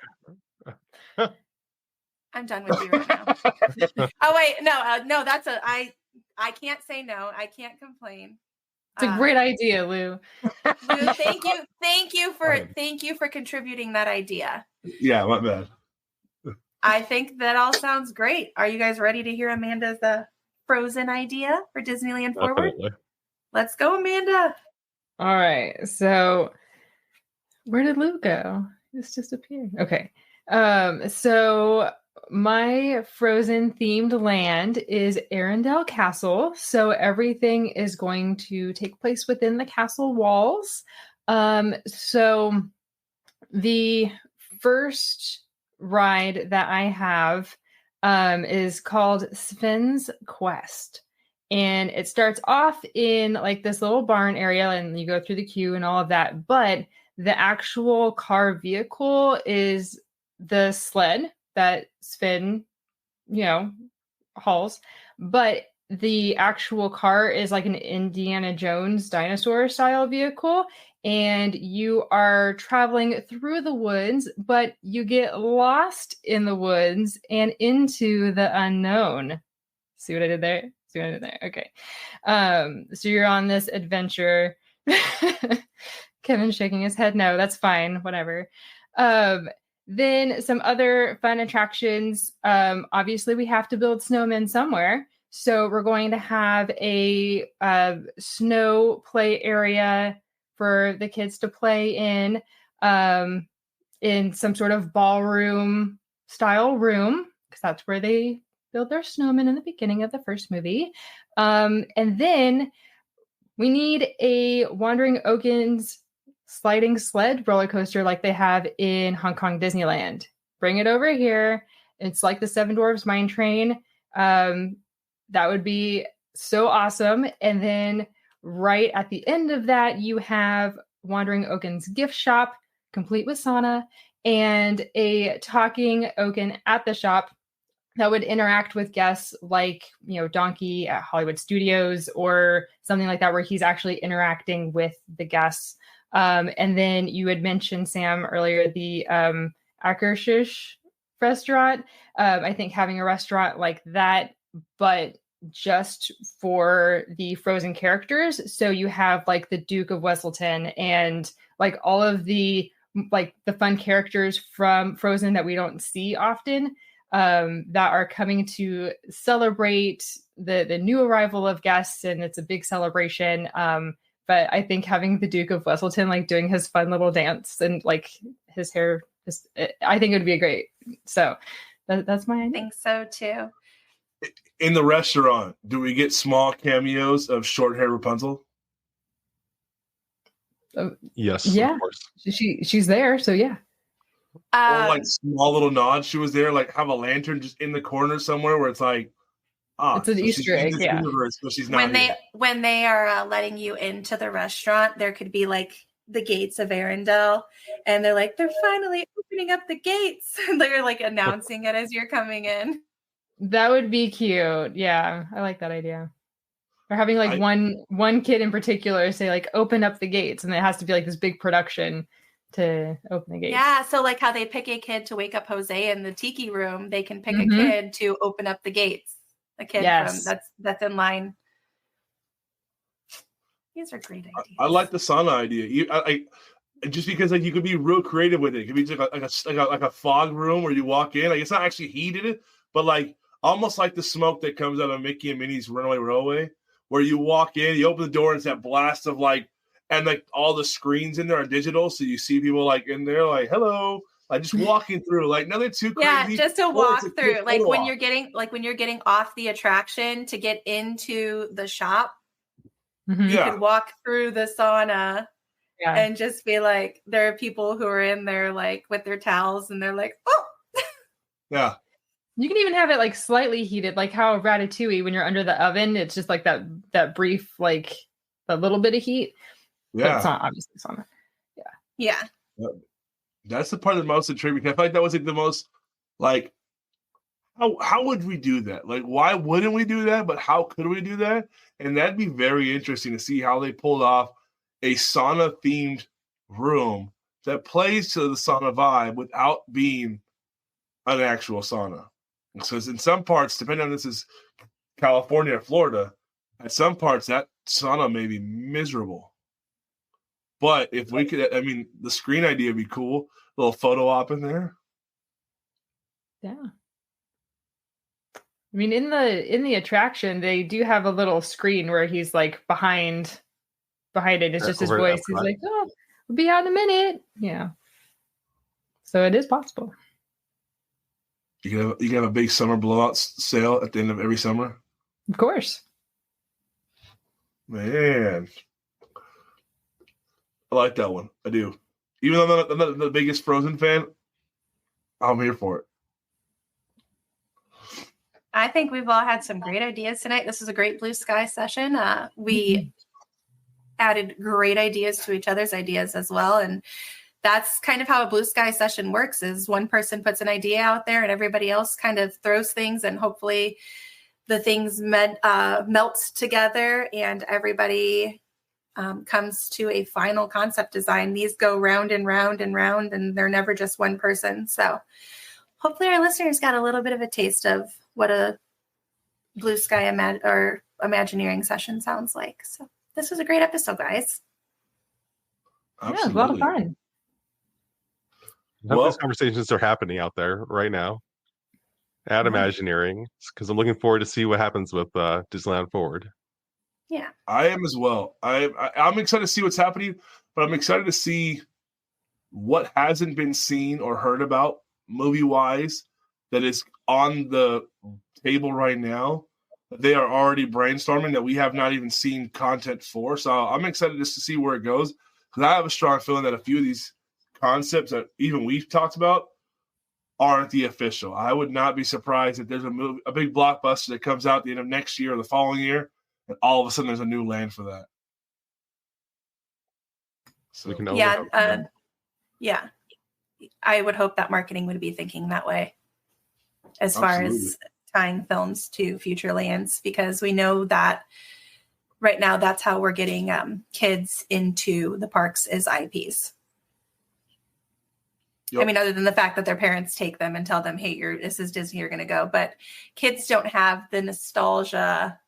I'm done with you right now. Oh wait, no, that's I can't say no. I can't complain. It's a great idea, Lou. Lou, thank you for contributing that idea. Yeah, my bad. I think that all sounds great. Are you guys ready to hear Amanda's Frozen idea for Disneyland Forward? Definitely. Let's go, Amanda. All right. So where did Lou go? It's just appearing. Okay. So my Frozen themed land is Arendelle Castle. So everything is going to take place within the castle walls. So the first ride that I have is called Sven's Quest. And it starts off in like this little barn area and you go through the queue and all of that. But the actual car vehicle is the sled that Sven, hauls. But the actual car is like an Indiana Jones dinosaur style vehicle. And you are traveling through the woods, but you get lost in the woods and into the unknown. See what I did there? Okay. So you're on this adventure. Kevin's shaking his head. No, that's fine. Whatever. Then some other fun attractions. Obviously, we have to build snowmen somewhere. So we're going to have a snow play area for the kids to play in some sort of ballroom style room, because that's where they build their snowmen in the beginning of the first movie. And then we need a Wandering Oaken's sliding sled roller coaster like they have in Hong Kong Disneyland. Bring it over here. It's like the Seven Dwarfs Mine Train. That would be so awesome. And then right at the end of that, you have Wandering Oaken's gift shop, complete with sauna, and a talking Oaken at the shop that would interact with guests like, Donkey at Hollywood Studios or something like that, where he's actually interacting with the guests. And then you had mentioned, Sam, earlier, the Akershish restaurant. I think having a restaurant like that, but just for the Frozen characters. So you have like the Duke of Weselton and like all of the fun characters from Frozen that we don't see often, that are coming to celebrate the new arrival of guests. And it's a big celebration. But I think having the Duke of Weselton like doing his fun little dance and like his hair, I think it would be a great. So that's my idea. I think so too. In the restaurant, do we get small cameos of short hair Rapunzel? Yes. Yeah. Of course. She's there, so yeah. Or like small little nods. She was there, like have a lantern just in the corner somewhere where it's like, it's an Easter egg, yeah. Universe, but she's not when they are letting you into the restaurant, there could be like the gates of Arendelle, and they're like, they're finally opening up the gates. They're like announcing it as you're coming in. That would be cute. Yeah, I like that idea. Or having like one kid in particular say like, open up the gates, and it has to be like this big production to open the gates. Yeah, so like how they pick a kid to wake up Jose in the tiki room, they can pick a kid to open up the gates. A kid from that's in line. These are great ideas. I like the sauna idea. I just because like you could be real creative with it. It could be just like a fog room where you walk in. Like it's not actually heated, but like almost like the smoke that comes out of Mickey and Minnie's Runaway Railway, where you walk in, you open the door, and it's that blast of like, and like all the screens in there are digital, so you see people like in there, like hello, like just walking through, like nothing too crazy. Yeah, just to walk through, like when you're getting off the attraction to get into the shop. Mm-hmm. You can walk through the sauna and just be like, there are people who are in there like with their towels, and they're like, oh, yeah. You can even have it like slightly heated, like how Ratatouille, when you're under the oven, it's just like that brief, like a little bit of heat. Yeah. But it's not obviously sauna. Yeah. That's the part that most intriguing. I feel like that was like the most like, how would we do that? Like, why wouldn't we do that? But how could we do that? And that'd be very interesting to see how they pulled off a sauna themed room that plays to the sauna vibe without being an actual sauna. Because in some parts, depending on this is California or Florida, at some parts that sauna may be miserable. But if we could, I mean, the screen idea would be cool. A little photo op in there. Yeah. I mean, in the attraction, they do have a little screen where he's like behind it. It's just his voice. He's like, "Oh, we'll be out in a minute." Yeah. So it is possible. You can have a big summer blowout sale at the end of every summer. Of course. Man, I like that one. I do. Even though I'm not the biggest Frozen fan, I'm here for it. I think we've all had some great ideas tonight. This is a great blue sky session. We added great ideas to each other's ideas as well. And that's kind of how a blue sky session works, is one person puts an idea out there and everybody else kind of throws things, and hopefully the things melt together and everybody comes to a final concept design. These go round and round and round, and they're never just one person. So hopefully our listeners got a little bit of a taste of what a blue sky Imagineering session sounds like. So this was a great episode, guys. Absolutely. Yeah, it was a lot of fun. Those conversations are happening out there right now at Imagineering, because I'm looking forward to see what happens with Disneyland Forward. Yeah, I am as well. I'm excited to see what's happening, but I'm excited to see what hasn't been seen or heard about movie-wise that is on the table right now. They are already brainstorming that we have not even seen content for. So I'm excited just to see where it goes, because I have a strong feeling that a few of these concepts that even we've talked about aren't the official. I would not be surprised if there's a big blockbuster that comes out at the end of next year or the following year, and all of a sudden there's a new land for that. So we can I would hope that marketing would be thinking that way as far as tying films to future lands, because we know that right now that's how we're getting kids into the parks is IPs. Yep. I mean, other than the fact that their parents take them and tell them, hey, this is Disney, you're going to go. But kids don't have the nostalgia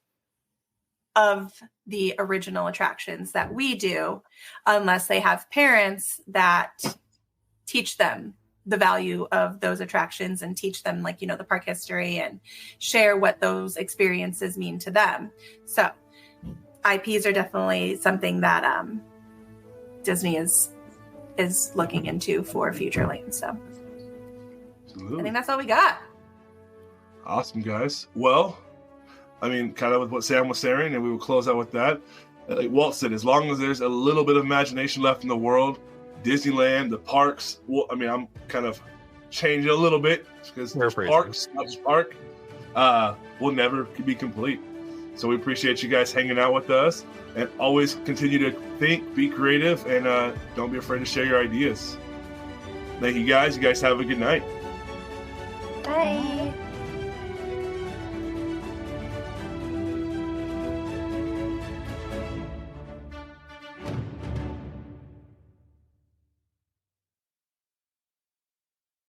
of the original attractions that we do unless they have parents that teach them the value of those attractions and teach them, like, you know, the park history and share what those experiences mean to them. So IPs are definitely something that Disney is looking into for future lanes. So absolutely. I think that's all we got. Awesome, guys. Well, I mean, kind of with what Sam was saying, and we will close out with that. Like Walt said, as long as there's a little bit of imagination left in the world, Disneyland, the parks, well, I mean, I'm kind of changing a little bit because parks, not just park, will never be complete. So we appreciate you guys hanging out with us, and always continue to think, be creative, and don't be afraid to share your ideas. Thank you guys. You guys have a good night. Bye.